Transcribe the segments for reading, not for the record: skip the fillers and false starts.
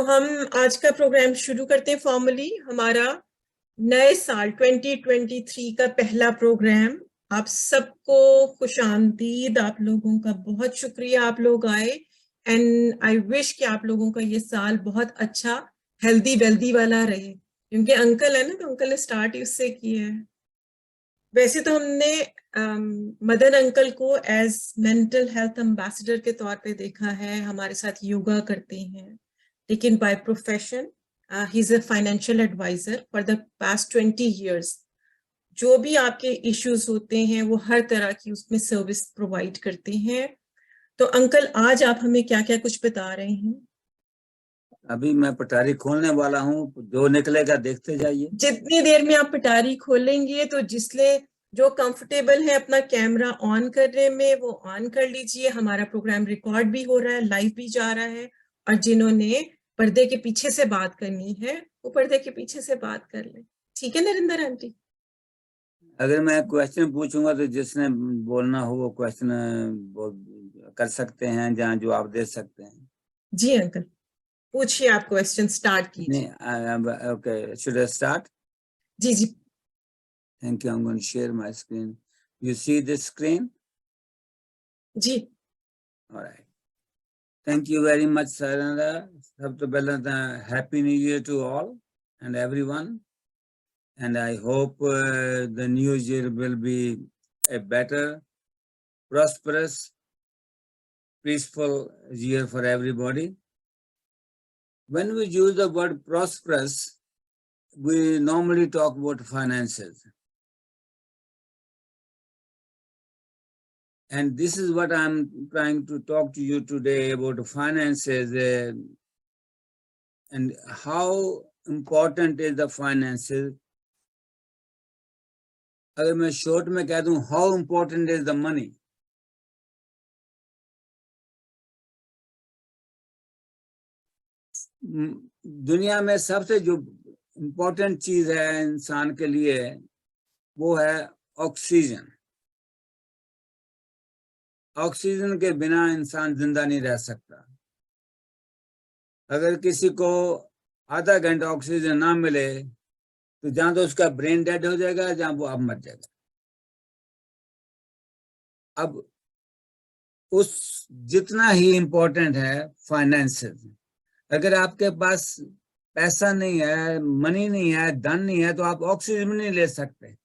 हम आज का प्रोग्राम शुरू करते हैं फॉर्मली। हमारा नए साल 2023 का पहला प्रोग्राम। आप सबको खुशामदीद। आप लोगों का बहुत शुक्रिया, आप लोग आए। एंड आई विश कि आप लोगों का ये साल बहुत अच्छा हेल्दी वेल्दी वाला रहे, क्योंकि अंकल है ना, तो अंकल ने स्टार्ट उससे किया है। वैसे तो हमने मदन अंकल को एज मेंटल हेल्थ एम्बेसडर के तौर पे देखा है, हमारे साथ योगा करते हैं, लेकिन by profession he is a financial adviser for the past 20 years। जो भी आपके इश्यूज होते हैं वो हर तरह की उसमें सर्विस प्रोवाइड करते हैं। तो अंकल आज आप हमें क्या क्या कुछ बता रहे हैं? अभी मैं पटारी खोलने वाला हूँ, जो निकलेगा देखते जाइए। जितनी देर में आप पटारी खोलेंगे तो जिसले जो कंफर्टेबल है अपना कैमरा ऑन करने में वो ऑन कर लीजिए। हमारा प्रोग्राम रिकॉर्ड भी हो रहा है, लाइव भी जा रहा है, और जिन्होंने पर्दे के पीछे से बात करनी है वो पर्दे के पीछे से बात कर ले। ठीक है नरेंद्र आंटी? अगर मैं क्वेश्चन पूछूंगा तो जिसने बोलना हो वो क्वेश्चन कर सकते हैं, जहाँ जवाब दे सकते हैं। जी अंकल पूछिए, आप क्वेश्चन स्टार्ट कीजिए। Okay, should I start? जी जी। Thank you. I am going to share my screen. You see this screen? जी। Alright, thank you very much Surendra. सबसे पहले happy new year to all and everyone, and I hope the new year will be a better, prosperous, peaceful year for everybody. When we use the word prosperous, we normally talk about finances. And this is what I'm trying to talk to you today about finances and how important is the finances. अगर मैं short में कह दूं, how important is the money? दुनिया में सबसे जो important चीज है इंसान के लिए वो है ऑक्सीजन। ऑक्सीजन के बिना इंसान जिंदा नहीं रह सकता। अगर किसी को आधा घंटा ऑक्सीजन ना मिले तो जहां तो उसका ब्रेन डेड हो जाएगा, जहां वो आप मर जाएगा। अब उस जितना ही इम्पोर्टेंट है फाइनेंसेस। अगर आपके पास पैसा नहीं है, मनी नहीं है, धन नहीं है, तो आप ऑक्सीजन नहीं ले सकते।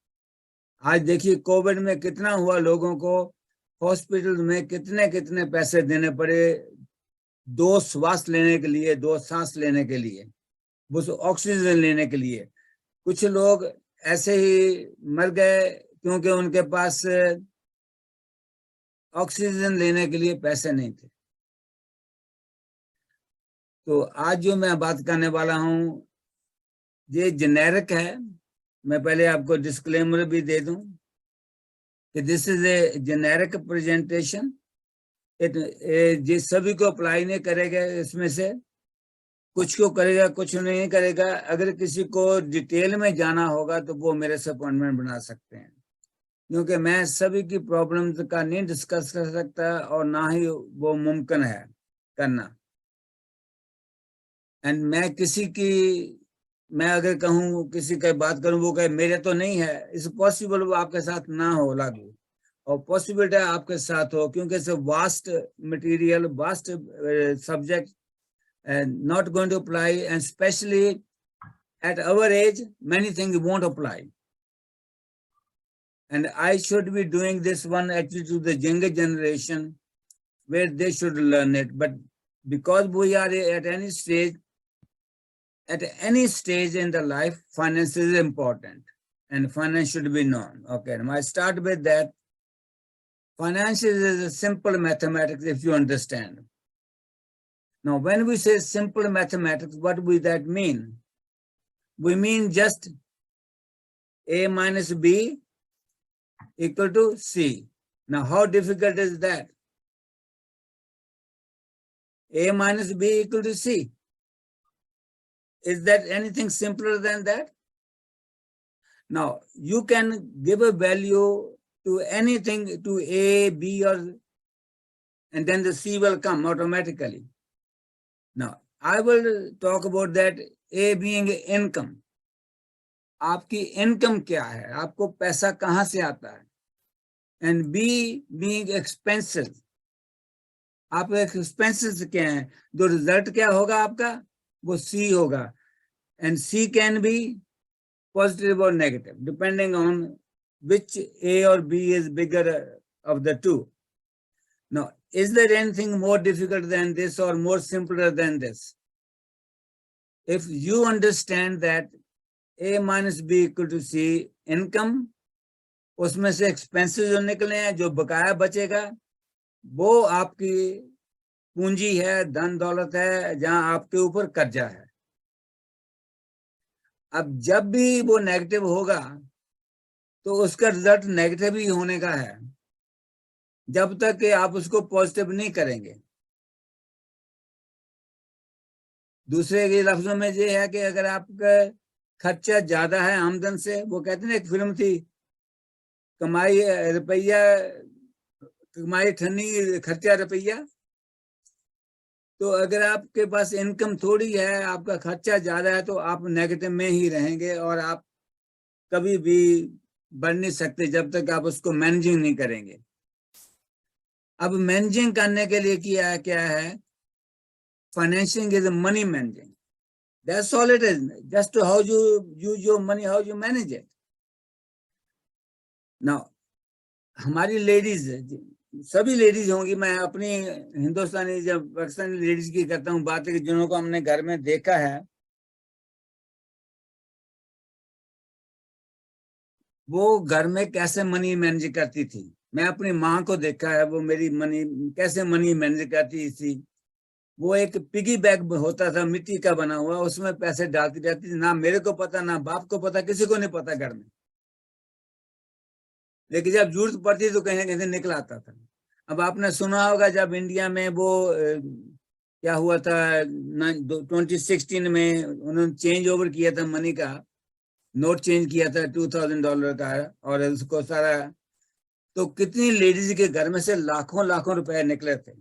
आज देखिए कोविड में कितना हुआ, लोगों को हॉस्पिटल में कितने कितने पैसे देने पड़े, 2 श्वास लेने के लिए, 2 सांस लेने के लिए, वो ऑक्सीजन लेने के लिए। कुछ लोग ऐसे ही मर गए क्योंकि उनके पास ऑक्सीजन लेने के लिए पैसे नहीं थे। तो आज जो मैं बात करने वाला हूं ये जेनेरिक है। मैं पहले आपको डिस्क्लेमर भी दे दूं कि this is a generic presentation. ये सभी को अप्लाई नहीं करेगा, इसमें से कुछ को करेगा, कुछ नहीं करेगा। अगर किसी को डिटेल में जाना होगा तो वो मेरे से अपॉइंटमेंट बना सकते हैं, क्योंकि मैं सभी की प्रॉब्लम्स का नहीं डिस्कस कर सकता और ना ही वो मुमकिन है करना। एंड मैं अगर कहूँ किसी की बात करूं, वो कहे मेरे तो नहीं है, इस पॉसिबल वो आपके साथ ना हो लागू, और पॉसिबिलिटी आपके साथ हो, क्योंकि its vast material, vast subject, not going to apply, and especially at our age many things won't apply. And I should be doing this one actually to the younger generation where they should learn it. But because we are at any stage in the life, finance is important and finance should be known. Okay, and I start with that. Finance is a simple mathematics, if you understand. Now, when we say simple mathematics, what does that mean? We mean just A minus B equal to C. Now, how difficult is that? A minus B equal to C. Is that anything simpler than that? Now, you can give a value to anything, to A, B, and then the C will come automatically. Now, I will talk about that. A being income. आपकी income क्या है, आपको पैसा कहां से आता है. And B being expenses, आप एक्सपेंसेस क्या है, जो रिजल्ट क्या होगा आपका वो सी होगा. And C can be positive और negative depending on which A or B is bigger of the two. Now, is there anything more difficult than this or more simpler than this? If you understand that A minus B equal to C income, उसमें से expenses जो निकले हैं, जो बकाया बचेगा वो आपकी पूंजी है, धन दौलत है, जहां आपके ऊपर कर्जा है. अब जब भी वो नेगेटिव होगा तो उसका रिजल्ट नेगेटिव ही होने का है, जब तक कि आप उसको पॉजिटिव नहीं करेंगे. दूसरे के लफ्जों में ये है कि अगर आपका खर्चा ज्यादा है आमदन से, वो कहते हैं, एक फिल्म थी, कमाई रुपया, कमाई ठन्नी खर्चा रुपया. तो अगर आपके पास इनकम थोड़ी है, आपका खर्चा ज्यादा है, तो आप नेगेटिव में ही रहेंगे और आप कभी भी बढ़ नहीं सकते जब तक आप उसको मैनेजिंग नहीं करेंगे. अब मैनेजिंग करने के लिए क्या है, financing is money managing. That's all it is. Just how you use your money, how you manage it. Now हमारी लेडीज, सभी लेडीज होंगी, मैं अपनी हिंदुस्तानी जब पाकिस्तानी लेडीज की करता हूँ बात, जिन्हों को हमने घर में देखा है, वो घर में कैसे मनी मैनेज करती थी. मैं अपनी माँ को देखा है, वो मेरी कैसे मनी मैनेज करती थी. वो एक पिगी बैग होता था मिट्टी का बना हुआ, उसमें पैसे डालती रहती थी. ना मेरे को पता, ना बाप को पता, किसी को नहीं पता घर में. लेकिन जब जरूरत पड़ती तो कहीं ना कहीं निकल आता था. अब आपने सुना होगा जब इंडिया में वो क्या हुआ था 2016 में, उन्होंने चेंज ओवर किया था मनी का, नोट चेंज किया था $2000 का, और उसको सारा, तो कितनी लेडीज के घर में से लाखों लाखों रुपए निकले थे.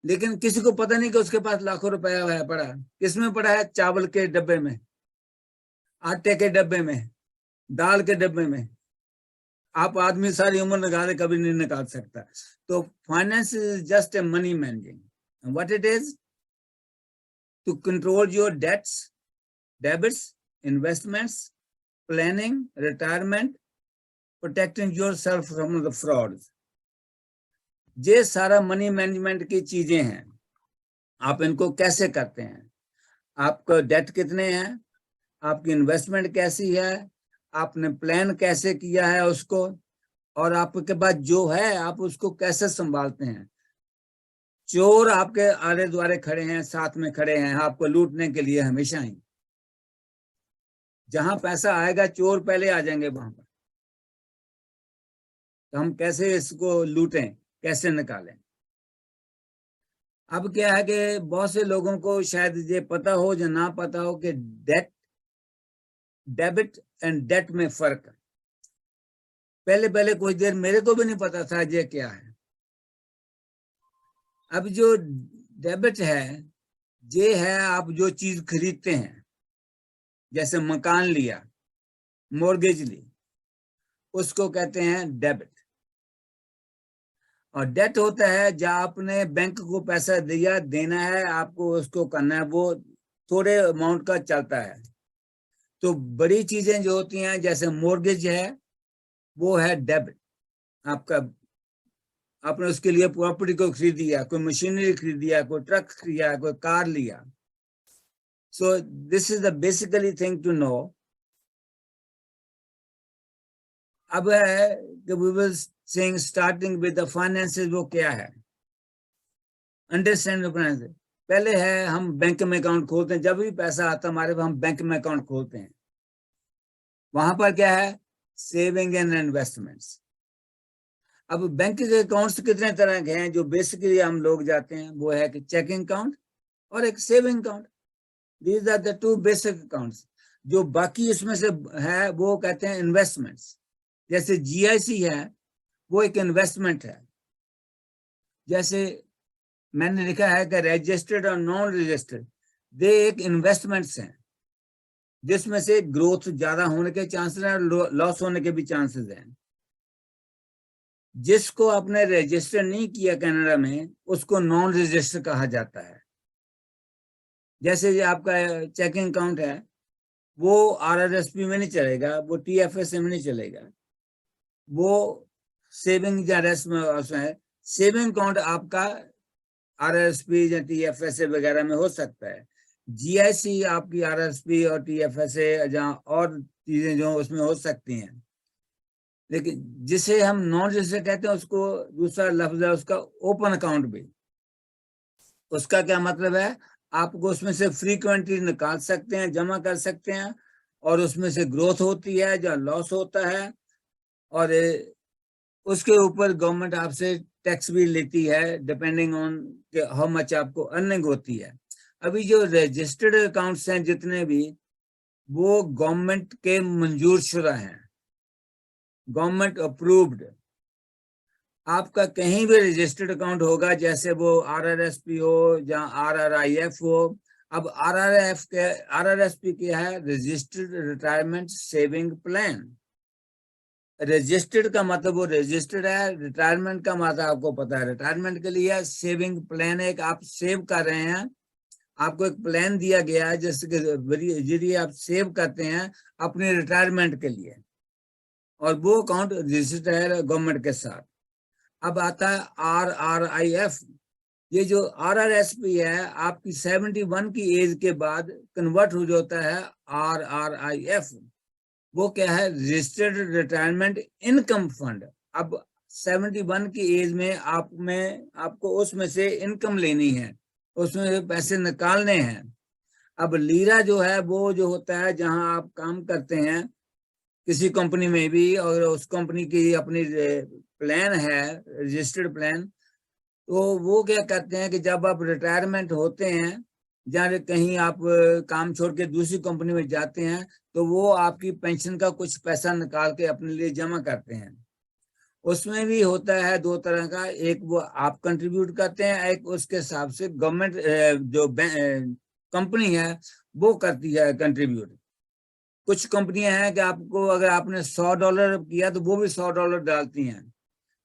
लेकिन किसी को पता नहीं कि उसके पास लाखों रुपया है पड़ा. किसमें पड़ा है? चावल के डब्बे में, आटे के डब्बे में, दाल के डब्बे में. आप आदमी सारी उम्र निकाले, कभी नहीं निकाल सकता. तो finance is just a money managing. What it is? To control your debts, debits, investments, planning, retirement, protecting yourself from the frauds. ये सारा मनी मैनेजमेंट की चीजें हैं. आप इनको कैसे करते हैं? आपका डेट कितने हैं, आपकी इन्वेस्टमेंट कैसी है, आपने प्लान कैसे किया है उसको, और आपके पास जो है आप उसको कैसे संभालते हैं. चोर आपके आले द्वारे खड़े हैं, साथ में खड़े हैं आपको लूटने के लिए हमेशा ही. जहां पैसा आएगा चोर पहले आ जाएंगे वहां पर. तो हम कैसे इसको लूटें, कैसे निकालें? अब क्या है कि बहुत से लोगों को शायद ये पता हो या ना पता हो कि डेबिट एंड डेट में फर्क है. पहले कुछ देर मेरे को भी नहीं पता था ये क्या है. अब जो डेबिट है, ये है आप जो चीज खरीदते हैं, जैसे मकान लिया, मॉर्गेज ली, उसको कहते हैं डेबिट. और डेट होता है जब आपने बैंक को पैसा दिया, देना है आपको, उसको करना है, वो थोड़े अमाउंट का चलता है. तो बड़ी चीजें जो होती हैं जैसे मॉर्गेज है, वो है डेबिट. आपका, आपने उसके लिए प्रॉपर्टी को खरीद दिया, कोई मशीनरी खरीद दिया, कोई ट्रक खरीदा, कोई कार लिया. So this is the basically thing to know. अब है कि we will saying starting with the finances. वो क्या है? Understand the finance. पहले है हम बैंक में अकाउंट खोलते हैं. जब भी पैसा आता है हमारे पास, हम बैंक में अकाउंट खोलते हैं. वहां पर क्या है? Saving and investments. अब बैंक के अकाउंट्स कितने तरह के हैं जो बेसिकली हम लोग जाते हैं? वो है कि चेकिंग अकाउंट और एक saving account. These are the two basic accounts. जो बाकी इसमें से है वो कहते हैं इन्वेस्टमेंट्स. जैसे GIC है, वो एक इन्वेस्टमेंट है. जैसे मैंने लिखा है कि रजिस्टर्ड और नॉन रजिस्टर्ड दे एक इन्वेस्टमेंट्स हैं जिसमें से ग्रोथ ज्यादा होने के चांसेस हैं और लॉस होने के भी चांसेस हैं। जिसको आपने रजिस्टर नहीं किया कनाडा में उसको नॉन रजिस्टर कहा जाता है। जैसे ये आपका चेकिंग अकाउंट है वो RRSP में नहीं चलेगा, वो TFS में नहीं चलेगा, वो सेविंग या रेस्ट में है। सेविंग अकाउंट आपका RRSP या TFS वगैरह में हो सकता है। GIC आपकी RRSP और TFS जहाँ और चीजें जो उसमें हो सकती हैं, लेकिन जिसे हम नॉन रजिस्टर कहते हैं उसको दूसरा लफ्ज है उसका ओपन अकाउंट भी। उसका क्या मतलब है, आपको उसमें से फ्रीक्वेंटली निकाल सकते हैं, जमा कर सकते हैं और उसमें से ग्रोथ होती है या लॉस होता है और उसके ऊपर गवर्नमेंट आपसे टैक्स भी लेती है डिपेंडिंग ऑन हाउ मच आपको अर्निंग होती है। अभी जो रजिस्टर्ड अकाउंट्स हैं जितने भी वो गवर्नमेंट के मंजूर शुदा हैं, गवर्नमेंट अप्रूव्ड। आपका कहीं भी रजिस्टर्ड अकाउंट होगा, जैसे वो RRSP हो या RRIF हो। अब RRSP क्या है, registered retirement saving plan. Registered का मतलब वो रजिस्टर्ड है, रिटायरमेंट का मतलब आपको पता है रिटायरमेंट के लिए। सेविंग प्लान एक आप सेव कर रहे हैं, आपको एक प्लान दिया गया है जिसके जरिए आप सेव करते हैं अपने रिटायरमेंट के लिए, और वो अकाउंट रजिस्टर्ड है गवर्नमेंट के साथ। अब आता है RRIF। ये जो RRSP है आपकी 71 की एज के बाद कन्वर्ट हो जाता है RRIF। वो क्या है, रजिस्टर्ड रिटायरमेंट इनकम फंड। अब 71 की एज में आपको उसमें से इनकम लेनी है, उसमें से पैसे निकालने हैं। अब लीरा जो है वो जो होता है जहां आप काम करते हैं किसी कंपनी में भी, और उस कंपनी की अपनी प्लान है रजिस्टर्ड प्लान, तो वो क्या करते हैं कि जब आप रिटायरमेंट होते हैं, जहाँ कहीं आप काम छोड़ के दूसरी कंपनी में जाते हैं, तो वो आपकी पेंशन का कुछ पैसा निकाल के अपने लिए जमा करते हैं। उसमें भी होता है दो तरह का, एक वो आप कंट्रीब्यूट करते हैं, एक उसके हिसाब से गवर्नमेंट जो कंपनी है वो करती है कंट्रीब्यूट। कुछ कंपनियां हैं कि आपको अगर आपने $100 किया तो वो भी $100 डालती हैं।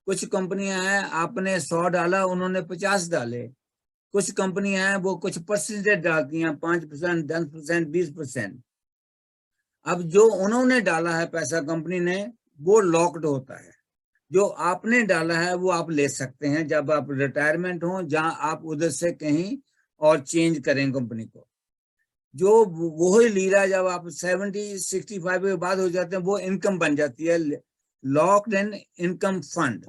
कुछ कंपनियां हैं आपने 100 डाला उन्होंने 50 डाले। कुछ कंपनियां हैं वो कुछ परसेंटेज डालती हैं, 5%, 10%, 20%। अब जो उन्होंने डाला है पैसा कंपनी ने वो लॉक्ड होता है, जो आपने डाला है वो आप ले सकते हैं जब आप रिटायरमेंट हो, जहां आप उधर से कहीं और चेंज करें कंपनी को। जो वही लीरा जब आप 65 के बाद हो जाते हैं वो इनकम बन जाती है, लॉक्ड इन इनकम फंड।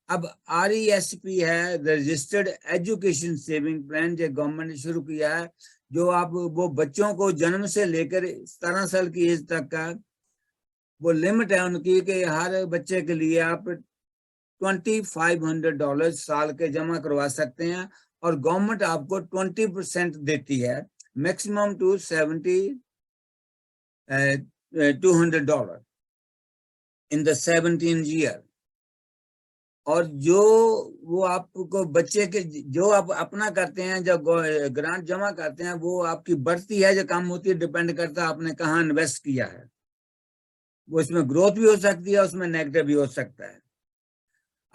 अब RESP है रजिस्टर्ड एजुकेशन सेविंग प्लान, जो गवर्नमेंट ने शुरू किया है, जो आप वो बच्चों को जन्म से लेकर 17 साल की एज तक का वो लिमिट है उनकी कि हर बच्चे के लिए आप $2500 साल के जमा करवा सकते हैं, और गवर्नमेंट आपको 20% देती है, maximum to $200 in the 17 year. और जो वो आपको बच्चे के जो आप अपना करते हैं, जब ग्रांट जमा करते हैं, वो आपकी बढ़ती है जो कम होती है, डिपेंड करता है आपने कहाँ इन्वेस्ट किया है। वो इसमें ग्रोथ भी हो सकती है, उसमें नेगेटिव भी हो सकता है।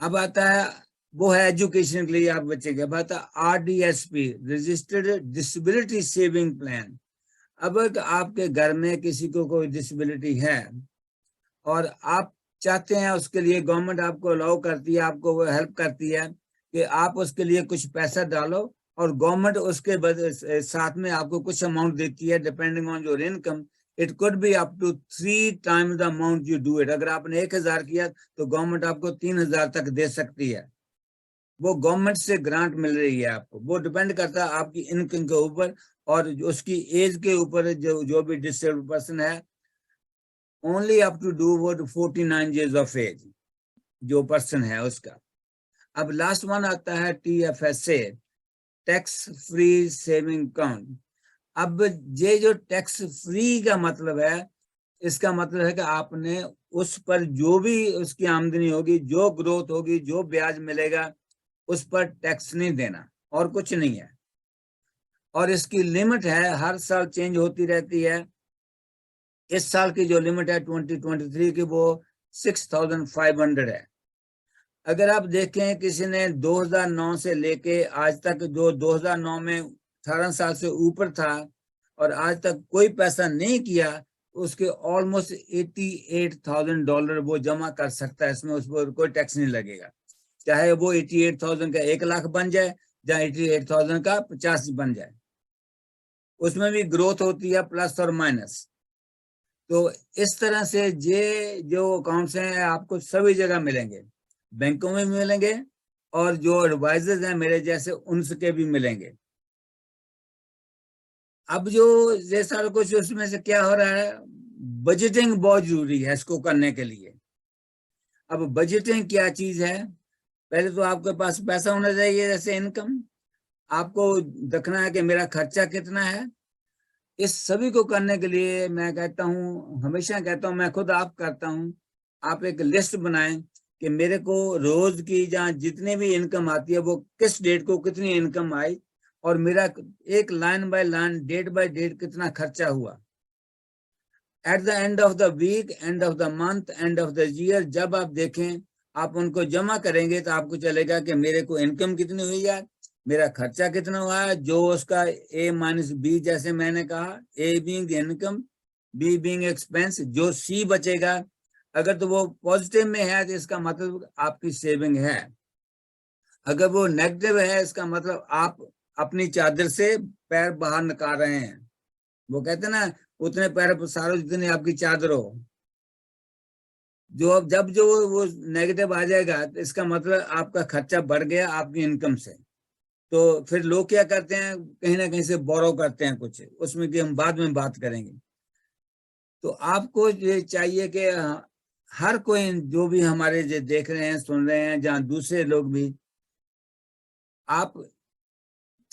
अब आता है वो है एजुकेशन के लिए आप बच्चे के, अब आता है RDSP registered disability saving plan. अब आपके घर में किसी को कोई डिसेबिलिटी है और आप चाहते हैं उसके लिए, गवर्नमेंट आपको अलाउ करती है, आपको वो हेल्प करती है कि आप उसके लिए कुछ पैसा डालो, और गवर्नमेंट उसके साथ में आपको कुछ अमाउंट देती है depending on your income. It could be up to 3 times the amount you do it. अगर आपने 1000 किया तो गवर्नमेंट आपको 3000 तक दे सकती है। वो गवर्नमेंट से ग्रांट मिल रही है आपको, वो डिपेंड करता है आपकी इनकम के ऊपर और उसकी एज के ऊपर। जो भी डिसेबल्ड पर्सन है, ओनली अप टू डू वो 49 years ऑफ एज जो पर्सन है उसका। अब लास्ट वन आता है TFSA tax free saving account. अब ये जो टैक्स फ्री का मतलब है, इसका मतलब है कि आपने उस पर जो भी उसकी आमदनी होगी, जो ग्रोथ होगी, जो ब्याज मिलेगा, उस पर टैक्स नहीं देना। और कुछ नहीं है। और इसकी लिमिट है, हर साल चेंज होती रहती है। इस साल की जो लिमिट है 2023 की, वो 6500 है। अगर आप देखें किसी ने 2009 से लेके आज तक, जो 2009 में 18 साल से ऊपर था और आज तक कोई पैसा नहीं किया, उसके ऑलमोस्ट $88,000 वो जमा कर सकता है इसमें, उस पर कोई टैक्स नहीं लगेगा। चाहे वो 88,000 का 1 लाख बन जाए, या 88,000 का 50 बन जाए, उसमें भी ग्रोथ होती है, प्लस और माइनस। तो इस तरह से ये जो अकाउंट्स हैं आपको सभी जगह मिलेंगे, बैंकों में मिलेंगे, और जो एडवाइजर्स हैं मेरे जैसे उनसे भी मिलेंगे। अब जो ये सारा कुछ उसमें से क्या हो रहा है, बजटिंग बहुत जरूरी है इसको करने के लिए। अब बजटिंग क्या चीज है? पहले तो आपके पास पैसा होना चाहिए, जैसे इनकम। आपको देखना है कि मेरा खर्चा कितना है। इस सभी को करने के लिए मैं कहता हूँ, हमेशा कहता हूँ, मैं खुद आप करता हूँ, आप एक लिस्ट बनाएं कि मेरे को रोज की जहाँ जितनी भी इनकम आती है वो किस डेट को कितनी इनकम आई, और मेरा एक line by line, date by date कितना खर्चा हुआ। At the end of the week, end of the month, end of the year, जब आप देखें, आप उनको जमा करेंगे तो आपको चलेगा कि मेरे को इनकम कितनी हुई है, मेरा खर्चा कितना हुआ है, जो उसका A माइनस B, जैसे मैंने कहा, A being income, B being expense, जो C बचेगा अगर तो वो पॉजिटिव में है तो इसका मतलब आपकी सेविंग है। अगर वो नेगेटिव है इसका मतलब आप अपनी चादर से पैर बाहर निकाल रहे हैं। वो कहते हैं ना, उतने पैर पसारो जितनी आपकी चादर हो। जो अब जब जो वो नेगेटिव आ जाएगा तो इसका मतलब आपका खर्चा बढ़ गया आपकी इनकम से। तो फिर लोग क्या करते हैं, कहीं ना कहीं से बोरो करते हैं कुछ, उसमें कि हम बाद में बात करेंगे। तो आपको ये चाहिए कि हर कोई जो भी हमारे जो देख रहे हैं, सुन रहे हैं, जहाँ दूसरे लोग भी, आप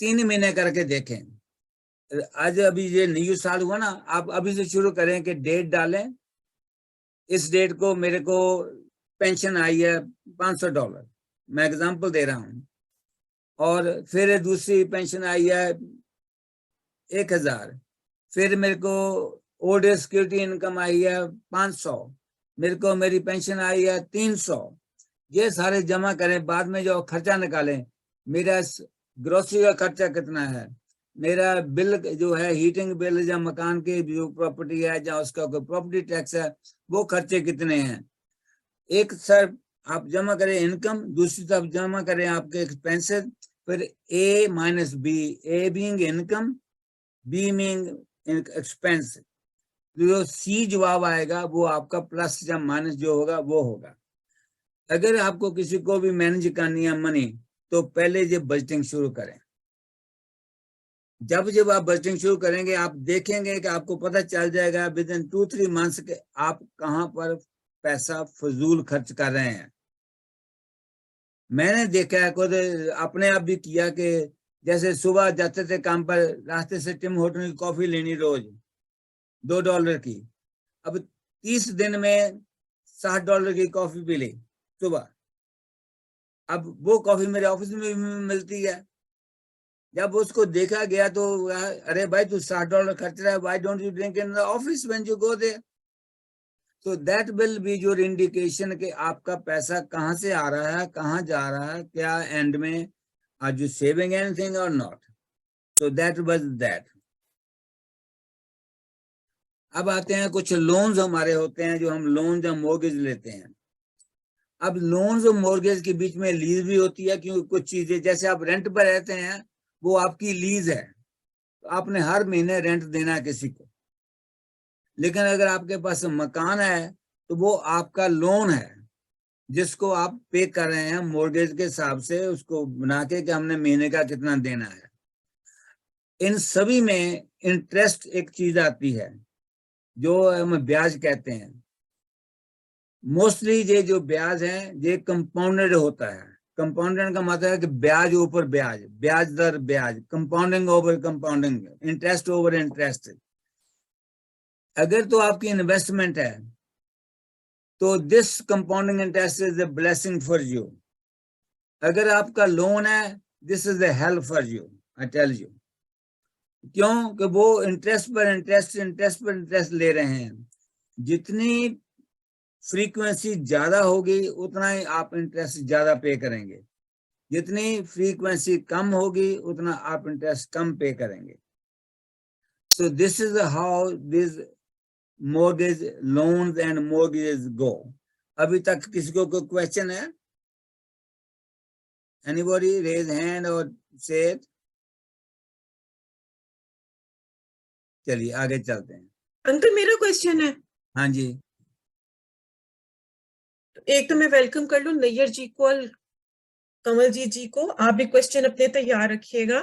3 महीने करके देखें। आज अभी ये न्यू साल हुआ ना, आप अभी से शुरू करें कि डेट डालें, इस डेट को मेरे को पेंशन आई है $500, मैं एग्जांपल दे रहा हूं, और फिर दूसरी पेंशन आई है 1000, फिर मेरे को ओल्ड एज सिक्योरिटी इनकम आई है 500, मेरे को मेरी पेंशन आई है 300। ये सारे जमा करें, बाद में जो खर्चा निकालें, मेरा ग्रोसरी का खर्चा कितना है, मेरा बिल जो है हीटिंग बिल या मकान की जो प्रॉपर्टी है या उसका कोई प्रॉपर्टी टैक्स है, वो खर्चे कितने हैं। एक सर आप जमा करें इनकम, दूसरी तरफ जमा करें आपके एक्सपेंसेस, फिर A minus B, A being income, B being expense, जो C जवाब आएगा वो आपका प्लस या माइनस जो होगा वो होगा। अगर आपको किसी को भी मैनेज करनी है मनी, तो पहले ये बजटिंग शुरू करें। जब आप बजटिंग शुरू करेंगे, आप देखेंगे कि आपको पता चल जाएगा विद इन 2-3 मंथ्स के आप कहां पर पैसा फजूल खर्च कर रहे हैं। मैंने देखा है, खुद अपने आप भी किया कि जैसे सुबह जाते थे काम पर, रास्ते से टिम होटल की कॉफी लेनी रोज $2 की, अब 30 दिन में $60 की कॉफी पी ली सुबह। अब वो कॉफी मेरे ऑफिस में भी मिलती है। जब उसको देखा गया तो अरे भाई तू $60 खर्च रहा है, why don't you drink in the office when you go there. So that will be your indication कि आपका पैसा कहाँ से आ रहा है, कहाँ जा रहा है, क्या एंड में are you saving anything or not. So that was that. अब आते हैं कुछ लोन्स हमारे होते हैं, जो हम लोन्स या मोर्गेज लेते हैं। अब लोन्स और मोर्गेज के बीच में लीज भी होती है, क्योंकि कुछ चीजें जैसे आप रेंट पर रहते हैं वो आपकी लीज है, तो आपने हर महीने रेंट देना है किसी को। लेकिन अगर आपके पास मकान है तो वो आपका लोन है, जिसको आप पे कर रहे हैं मॉर्गेज के हिसाब से, उसको बना के कि हमने महीने का कितना देना है। इन सभी में इंटरेस्ट एक चीज आती है जो हम ब्याज कहते हैं। मोस्टली ये जो ब्याज है ये कंपाउंडेड होता है। कंपाउंडेड का मतलब है कि ब्याज ऊपर ब्याज, ब्याज दर ब्याज, compounding over compounding, interest over interest. अगर तो आपकी इन्वेस्टमेंट है तो this compounding interest is a blessing for you. अगर आपका लोन है this is the help for you, I tell you. क्यों? कि वो इंटरेस्ट पर इंटरेस्ट ले रहे हैं। जितनी फ्रीक्वेंसी ज्यादा होगी उतना ही आप इंटरेस्ट ज्यादा पे करेंगे, जितनी फ्रीक्वेंसी कम होगी उतना आप इंटरेस्ट कम पे करेंगे। सो this is how this mortgage loans and mortgages go. अभी तक किसी को कोई क्वेश्चन है? Anybody raise hand or say it? चलिए आगे चलते हैं। अंकल मेरा क्वेश्चन है। हाँ जी। एक तो मैं वेलकम कर लूं नैयर जी को और कमलजीत जी को, आप भी क्वेश्चन अपने तैयार रखिएगा।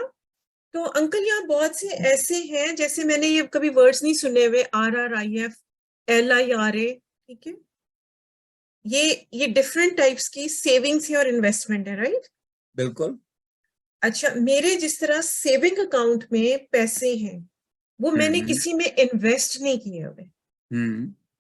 तो अंकल यहाँ बहुत से ऐसे हैं, जैसे मैंने ये कभी वर्ड्स नहीं सुने हुए, RRIF, LIRA, ठीक है, ये डिफरेंट टाइप्स की सेविंग्स है और इन्वेस्टमेंट है, राइट? बिल्कुल। अच्छा, मेरे जिस तरह सेविंग अकाउंट में पैसे हैं वो मैंने किसी में इन्वेस्ट नहीं किए हुए,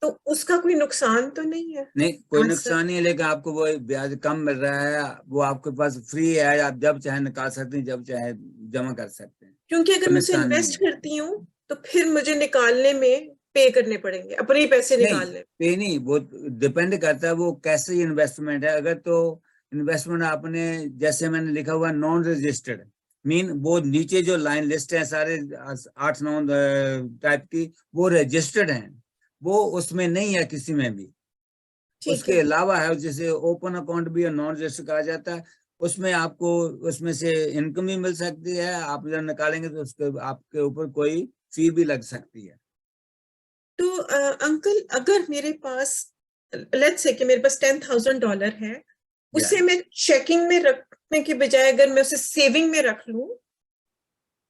तो उसका कोई नुकसान तो नहीं है? नहीं, कोई नुकसान नहीं है, लेकिन आपको वो ब्याज कम मिल रहा है, वो आपके पास फ्री है, आप जब चाहे निकाल सकते हैं, जब चाहे जमा कर सकते हैं। क्योंकि अगर मैं उसे इन्वेस्ट करती हूँ तो फिर मुझे निकालने में पे करने पड़ेंगे, अपने ही पैसे निकालने। पे नहीं, वो डिपेंड करता है वो कैसे इन्वेस्टमेंट है। अगर तो इन्वेस्टमेंट आपने, जैसे मैंने लिखा हुआ नॉन रजिस्टर्ड, मीन वो नीचे जो लाइन लिस्ट है सारे 8-9 टाइप की, वो रजिस्टर्ड हैं, वो उसमें नहीं है किसी में भी। उसके अलावा है जैसे ओपन अकाउंट भी नॉन रजिस्टर्ड कहा जाता है, उसमें आपको उसमें से इनकम भी मिल सकती है, आप जब निकालेंगे तो उसके आपके ऊपर कोई फी भी लग सकती है। तो अंकल अगर मेरे पास, लेट्स से कि मेरे पास $10,000 है, उसे मैं चेकिंग में रखने के बजाय अगर मैं उसे सेविंग में रख लूं,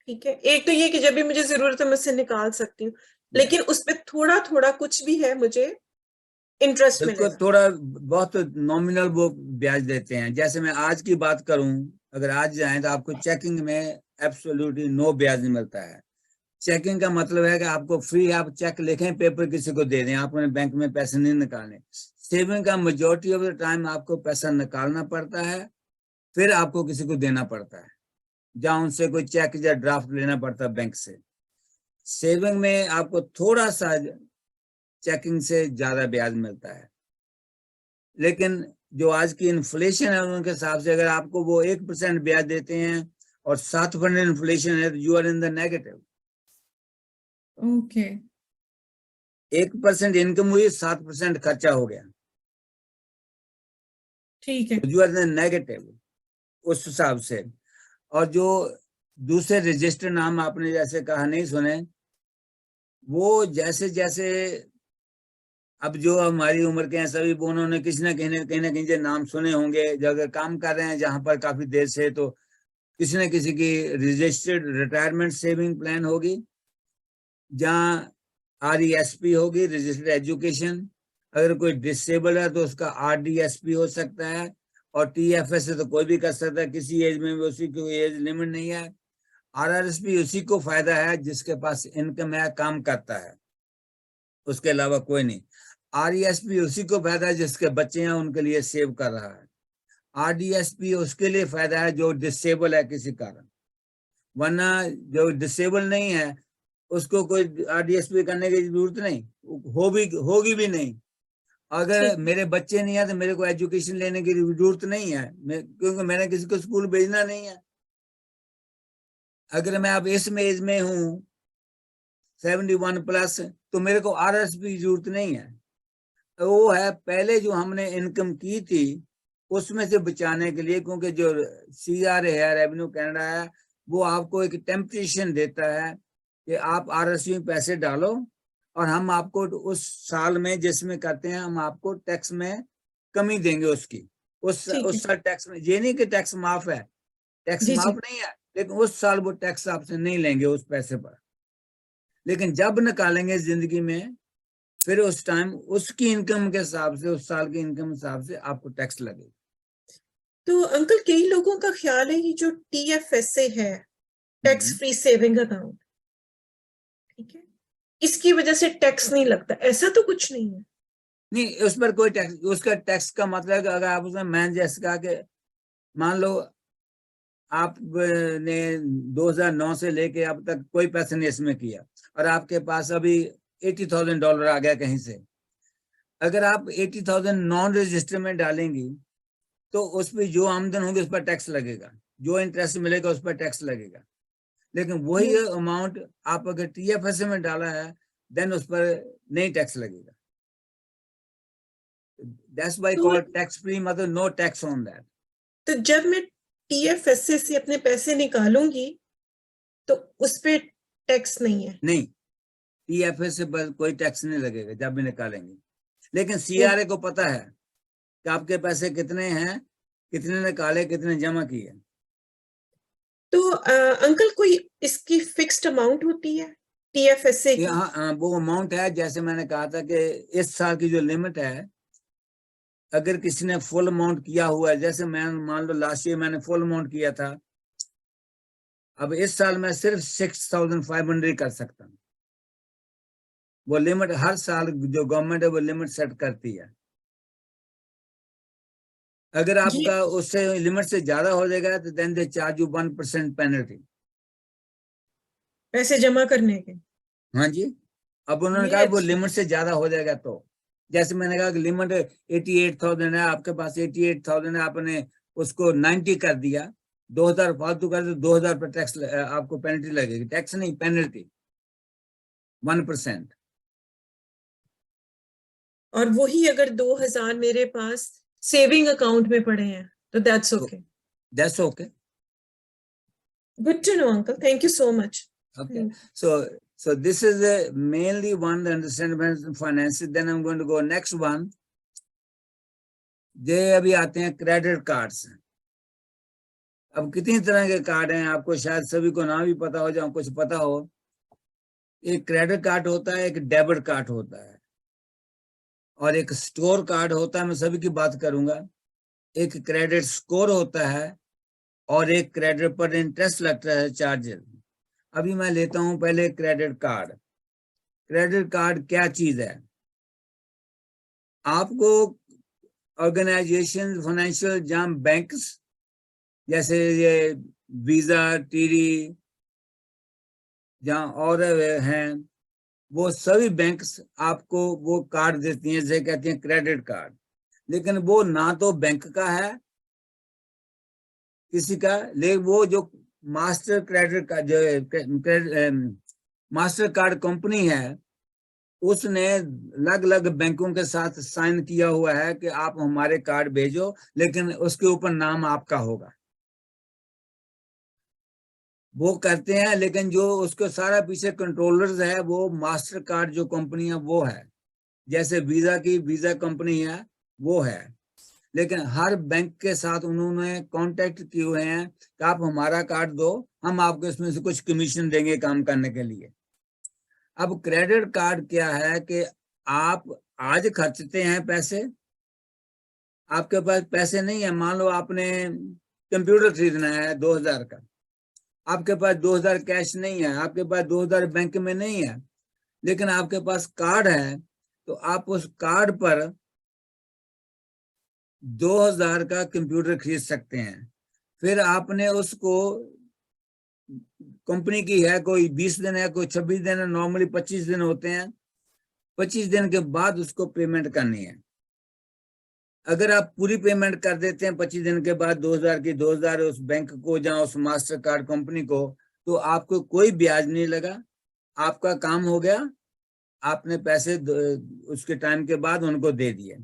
ठीक है, एक तो ये कि जब भी मुझे जरूरत है मैं उसे निकाल सकती हूँ, लेकिन उसमें थोड़ा थोड़ा कुछ भी है मुझे इंटरेस्ट मिलेगा। थोड़ा बहुत नॉमिनल वो ब्याज देते हैं। जैसे मैं आज की बात करूं, अगर आज जाएं तो आपको चेकिंग में एब्सोल्युटली नो ब्याज नहीं मिलता है। चेकिंग का मतलब है कि आपको फ्री, आप चेक लिखें, पेपर किसी को दे दें, आपने बैंक में पैसे नहीं निकालने। सेविंग का मेजोरिटी ऑफ द टाइम आपको पैसा निकालना पड़ता है, फिर आपको किसी को देना पड़ता है, जहां उनसे कोई चेक या ड्राफ्ट लेना पड़ता है बैंक से। सेविंग में आपको थोड़ा सा चेकिंग से ज्यादा ब्याज मिलता है, लेकिन जो आज की इन्फ्लेशन है उनके हिसाब से अगर आपको वो 1% ब्याज देते हैं और 7% इन्फ्लेशन है तो you are in the negative. Okay, 1% income हुई, 7% खर्चा हो गया, ठीक है, you are in the negative उस हिसाब से। और जो दूसरे रजिस्टर नाम आपने जैसे कहा नहीं सुने, वो जैसे जैसे अब जो हमारी उम्र के हैं सभी, उन्होंने किसी ना कहीं जो नाम सुने होंगे, जो अगर काम कर रहे हैं जहां पर काफी देर से, तो किसी न किसी की रजिस्टर्ड रिटायरमेंट सेविंग प्लान होगी, जहां RESP होगी, रजिस्टर्ड एजुकेशन। अगर कोई डिसेबल है तो उसका RDSP हो सकता है, और TFS से तो कोई भी कर सकता है, किसी एज में भी, उसी की एज लिमिट नहीं है। RRSP उसी को फायदा है जिसके पास इनकम है, काम करता है, उसके अलावा कोई नहीं। RESP उसी को फायदा है जिसके बच्चे हैं, उनके लिए सेव कर रहा है। RDSP उसके लिए फायदा है जो डिसेबल है किसी कारण, वरना जो डिसेबल नहीं है उसको कोई RDSP करने की जरूरत नहीं, होगी भी नहीं। अगर मेरे बच्चे नहीं है तो मेरे को एजुकेशन लेने की जरूरत नहीं है, क्योंकि मैंने किसी को स्कूल भेजना नहीं है। अगर मैं अब इस एज में हूँ 71+, तो मेरे को RSP की जरूरत नहीं है। वो है पहले जो हमने इनकम की थी उसमें से बचाने के लिए, क्योंकि जो CRA है, रेवेन्यू कैनेडा है, वो आपको एक टेम्पटेशन देता है कि आप RSP में पैसे डालो और हम आपको उस साल में जिसमें करते हैं हम आपको टैक्स में कमी देंगे उसकी। उस साल टैक्स में, ये नहीं कि टैक्स माफ है, टैक्स माफ नहीं है, लेकिन उस साल वो टैक्स आपसे नहीं लेंगे उस पैसे पर। लेकिन जब निकालेंगे जिंदगी में, फिर उस टाइम उसकी इनकम के हिसाब से, उस साल की इनकम हिसाब से आपको टैक्स लगेगा। तो अंकल कई लोगों का ख्याल है ये जो TFSA है, टैक्स फ्री सेविंग अकाउंट, ठीक है, इसकी वजह से टैक्स नहीं लगता, ऐसा तो कुछ नहीं है? नहीं, उस पर कोई टैक्स, उसका टैक्स का मतलब अगर आप उसमें मैंने जैसे कहा कि मान लो आपने 2009 से लेके अब तक कोई पैसे नहीं इसमें किया और आपके पास अभी $80,000 आ गया कहीं से, अगर आप 80,000 नॉन रजिस्टर में डालेंगी तो उस पर जो आमदन होगी उस पर टैक्स लगेगा, जो इंटरेस्ट मिलेगा उस पर टैक्स लगेगा। लेकिन वही अमाउंट आप अगर TFS में डाला है देन उस पर नहीं टैक्स लगेगा। That's why called tax free, मतलब नो टैक्स ऑन दैट। तो जब मैं TFS से अपने पैसे निकालूंगी तो उस पे टैक्स नहीं है? नहीं, TFS से कोई टैक्स नहीं लगेगा जब भी निकालेंगे। लेकिन CRA को पता है कि आपके पैसे कितने हैं, कितने निकाले, कितने जमा किए। तो अंकल कोई इसकी फिक्स्ड अमाउंट होती है TFS से? हाँ, वो अमाउंट है, जैसे मैंने कहा था कि इस साल की जो लिमिट है, अगर किसी ने फुल अमाउंट किया हुआ है, जैसे मैं मान लो लास्ट ईयर मैंने फुल अमाउंट किया था, अब इस साल मैं सिर्फ 6,500 कर सकता हूँ। वो लिमिट हर साल जो गवर्नमेंट है वो लिमिट सेट करती है। अगर आपका उससे लिमिट से ज्यादा हो जाएगा तो then they charge you 1% penalty पैसे जमा करने के। हाँ जी, अब उन्होंने कहा वो लिमिट से ज्यादा हो जाएगा तो, जैसे मैंने कहा कि लिमिट 88,000 है, आपके पास 88,000 है, आपने उसको 90 कर दिया, 2,000 फालतू कर दो, 2,000 पर टैक्स आपको पेनल्टी लगेगी। टैक्स नहीं, पेनल्टी 1%। और वही अगर 2,000 मेरे पास सेविंग अकाउंट में पड़े हैं तो that's okay? That's okay, good to know uncle, thank you so much. okay. So this is mainly one, the understanding finances. Then I'm going to go next one. ये अभी आते हैं क्रेडिट कार्ड्स। अब कितनी तरह के कार्ड हैं, आपको शायद सभी को नाम भी पता हो, जाए कुछ पता हो। एक क्रेडिट कार्ड होता है, एक डेबिट कार्ड होता है, और एक स्टोर कार्ड होता है, मैं सभी की बात करूंगा। एक क्रेडिट स्कोर होता है और एक क्रेडिट पर इंटरेस्ट लगता है, चार्जेस। अभी मैं लेता हूं पहले क्रेडिट कार्ड। क्रेडिट कार्ड क्या चीज है? आपको ऑर्गेनाइजेशन, फाइनेंशियल जहाँ बैंक्स जैसे ये वीजा, TD, जहाँ और हैं, वो सभी बैंक्स आपको वो कार्ड देती हैं, जैसे कहते हैं क्रेडिट कार्ड। लेकिन वो ना तो बैंक का है किसी का, लेकिन वो जो मास्टर क्रेडिट का जो मास्टर कार्ड कंपनी है, उसने अलग अलग बैंकों के साथ साइन किया हुआ है कि आप हमारे कार्ड भेजो, लेकिन उसके ऊपर नाम आपका होगा। वो करते हैं, लेकिन जो उसको सारा पीछे कंट्रोलर्स है वो मास्टर कार्ड जो कंपनी है वो है। जैसे वीजा की वीजा कंपनी है वो है, लेकिन हर बैंक के साथ उन्होंने कांटेक्ट किए हुए हैं कि आप हमारा कार्ड दो, हम आपको इसमें से कुछ कमीशन देंगे काम करने के लिए। अब क्रेडिट कार्ड क्या है कि आप आज खर्चते हैं पैसे, आपके पास पैसे नहीं है, मान लो आपने कंप्यूटर खरीदना है 2,000 का, आपके पास 2,000 कैश नहीं है, आपके पास 2,000 बैंक में नहीं है, लेकिन आपके पास कार्ड है, तो आप उस कार्ड पर 2,000 का कंप्यूटर खरीद सकते हैं। फिर आपने उसको, कंपनी की है, कोई 20 दिन है, कोई 26 दिन है, नॉर्मली 25 दिन होते हैं, 25 दिन के बाद उसको पेमेंट करनी है। अगर आप पूरी पेमेंट कर देते हैं 25 दिन के बाद 2,000 की, 2,000 उस बैंक को या उस मास्टर कार्ड कंपनी को, तो आपको कोई ब्याज नहीं लगा, आपका काम हो गया, आपने पैसे उसके टाइम के बाद उनको दे दिए।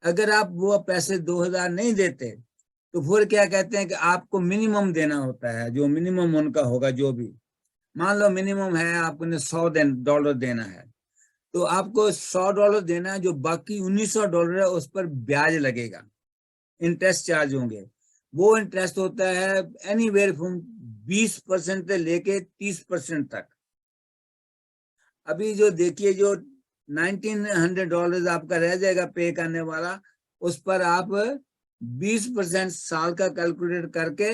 अगर आप वो पैसे 2,000 नहीं देते तो फिर क्या कहते हैं कि आपको मिनिमम देना होता है, जो मिनिमम उनका होगा, जो भी मान लो मिनिमम है आपने $100 देना है, तो आपको $100 देना है, जो बाकी $1,900 है उस पर ब्याज लगेगा, इंटरेस्ट चार्ज होंगे। वो इंटरेस्ट होता है एनीवेयर फ्रॉम 20% से लेके 30% तक। अभी जो देखिए जो $1,900 आपका रह जाएगा पे करने वाला, उस पर आप 20% साल का कैलकुलेट करके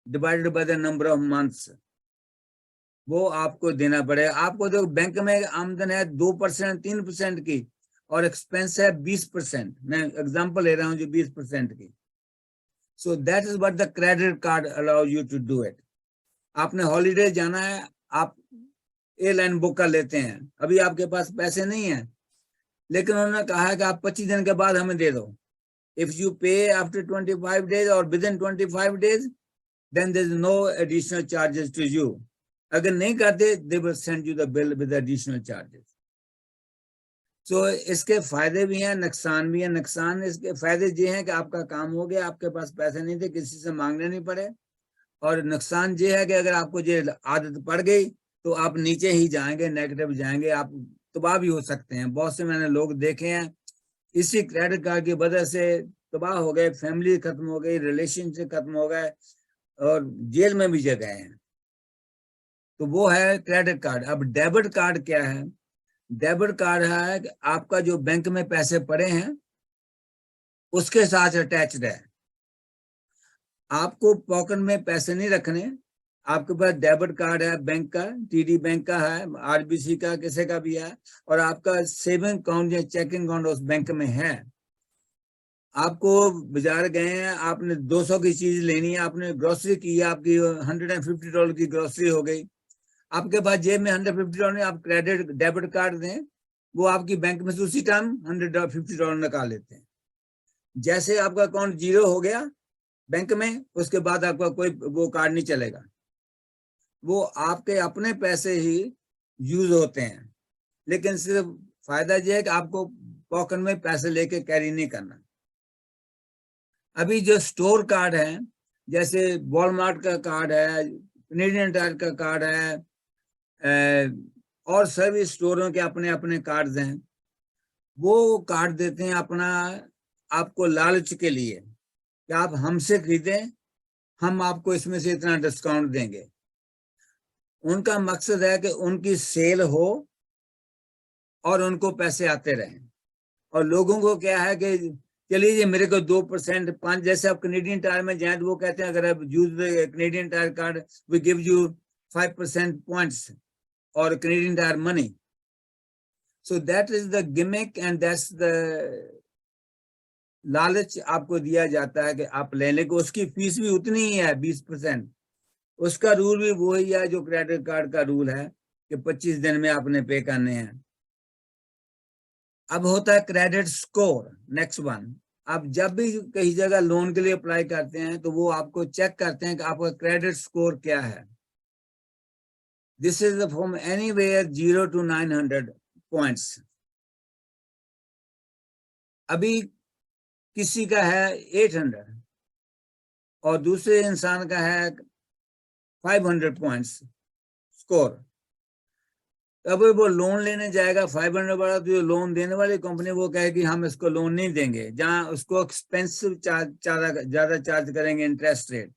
divided by the number of months वो आपको देना पड़ेगा। आपको जो बैंक में आमदन है 2%, 3% की, और एक्सपेंस है 20%, मैं एग्जांपल ले रहा हूं जो 20% की, So that is what the credit card allows you to do it. आपने हॉलीडे जाना है, आप एयरलाइन बुक कर लेते हैं, अभी आपके पास पैसे नहीं है, लेकिन उन्होंने कहा है कि आप 25 दिन के बाद हमें दे दो. If you pay after 25 days or within 25 days, then there is no additional charges to you. अगर नहीं करते, they will send you the bill with additional charges. So इसके फायदे भी हैं, नुकसान भी हैं. नुकसान इसके फायदे ये हैं कि आपका काम हो गया, आपके पास पैसे नहीं थे, किसी से मांगने नहीं पड़े. और नुकसान ये है कि अगर आपको ये आदत पड़ गई तो आप नीचे ही जाएंगे, नेगेटिव जाएंगे, आप तबाह भी हो सकते हैं. बहुत से मैंने लोग देखे हैं इसी क्रेडिट कार्ड की वजह से तबाह हो गए, फैमिली खत्म हो गई, रिलेशनशिप खत्म हो गए और जेल में भी जगह हैं. तो वो है क्रेडिट कार्ड. अब डेबिट कार्ड क्या है? डेबिट कार्ड है कि आपका जो बैंक में पैसे पड़े हैं उसके साथ अटैच्ड है. आपको पॉकेट में पैसे नहीं रखने, आपके पास डेबिट कार्ड है बैंक का, टीडी बैंक का है, आरबीसी का, किसी का भी है, और आपका सेविंग अकाउंट या चेकिंग अकाउंट उस बैंक में है. आपको बाजार गए हैं, आपने 200 की चीज लेनी है, आपने ग्रोसरी की है, आपकी $150 की ग्रोसरी हो गई, आपके पास जेब में $150 नहीं, आप क्रेडिट डेबिट कार्ड दें, वो आपकी बैंक में से उसी टाइम $150 निकाल लेते हैं. जैसे आपका अकाउंट जीरो हो गया बैंक में, उसके बाद आपका कोई वो कार्ड नहीं चलेगा. वो आपके अपने पैसे ही यूज होते हैं, लेकिन सिर्फ फायदा यह है कि आपको पॉकेट में पैसे लेके कैरी नहीं करना. अभी जो स्टोर कार्ड है, जैसे वॉलमार्ट का कार्ड है, कैनेडियन टायर का कार्ड है, और सभी स्टोरों के अपने अपने कार्ड्स हैं. वो कार्ड देते हैं अपना आपको लालच के लिए कि आप हमसे खरीदें, हम आपको इसमें से इतना डिस्काउंट देंगे. उनका मकसद है कि उनकी सेल हो और उनको पैसे आते रहें. और लोगों को क्या है कि चलिए जी मेरे को 2% 5, जैसे आप कैनेडियन टायर में जाए तो वो कहते हैं अगर आप use Canadian Tire card we give you 5% points और Canadian Tire money. So that is the gimmick and that's the लालच आपको दिया जाता है कि आप ले लेंगे. उसकी फीस भी उतनी ही है 20%. उसका रूल भी वही है जो क्रेडिट कार्ड का रूल है कि 25 दिन में आपने पे करने हैं. अब होता है क्रेडिट स्कोर, नेक्स्ट वन. आप जब भी कहीं जगह लोन के लिए अप्लाई करते हैं तो वो आपको चेक करते हैं कि आपका क्रेडिट स्कोर क्या है. This is from anywhere 0 to 900 points. अभी किसी का है 800 और दूसरे इंसान का है 500 पॉइंट्स स्कोर. अब वो लोन लेने जाएगा 500 वाला, तो लोन देने वाली कंपनी वो कहे कि हम इसको लोन नहीं देंगे, जहां उसको एक्सपेंसिव ज्यादा चार्ज करेंगे इंटरेस्ट रेट.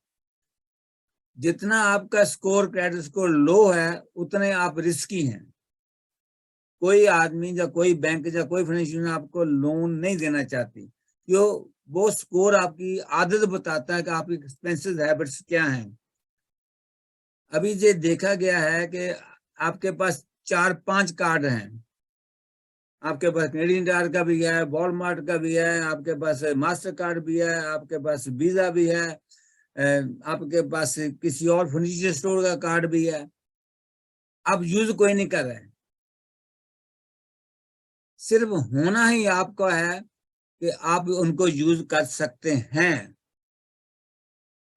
जितना आपका स्कोर क्रेडिट स्कोर लो है उतने आप रिस्की हैं. कोई आदमी या कोई बैंक या कोई फाइनेंशियल आपको लोन नहीं देना चाहती, क्यों? वो स्कोर आपकी आदत बताता है कि आपकी एक्सपेंसिव हैबिट्स क्या हैं. अभी ये देखा गया है कि आपके पास 4-5 कार्ड हैं. आपके पास कैनेडियन टायर का भी है, वॉलमार्ट का भी है, आपके पास मास्टर कार्ड भी है, आपके पास वीजा भी है, आपके पास किसी और फर्नीचर स्टोर का कार्ड भी है. अब यूज कोई नहीं कर रहे हैं. सिर्फ होना ही आपका है कि आप उनको यूज कर सकते हैं.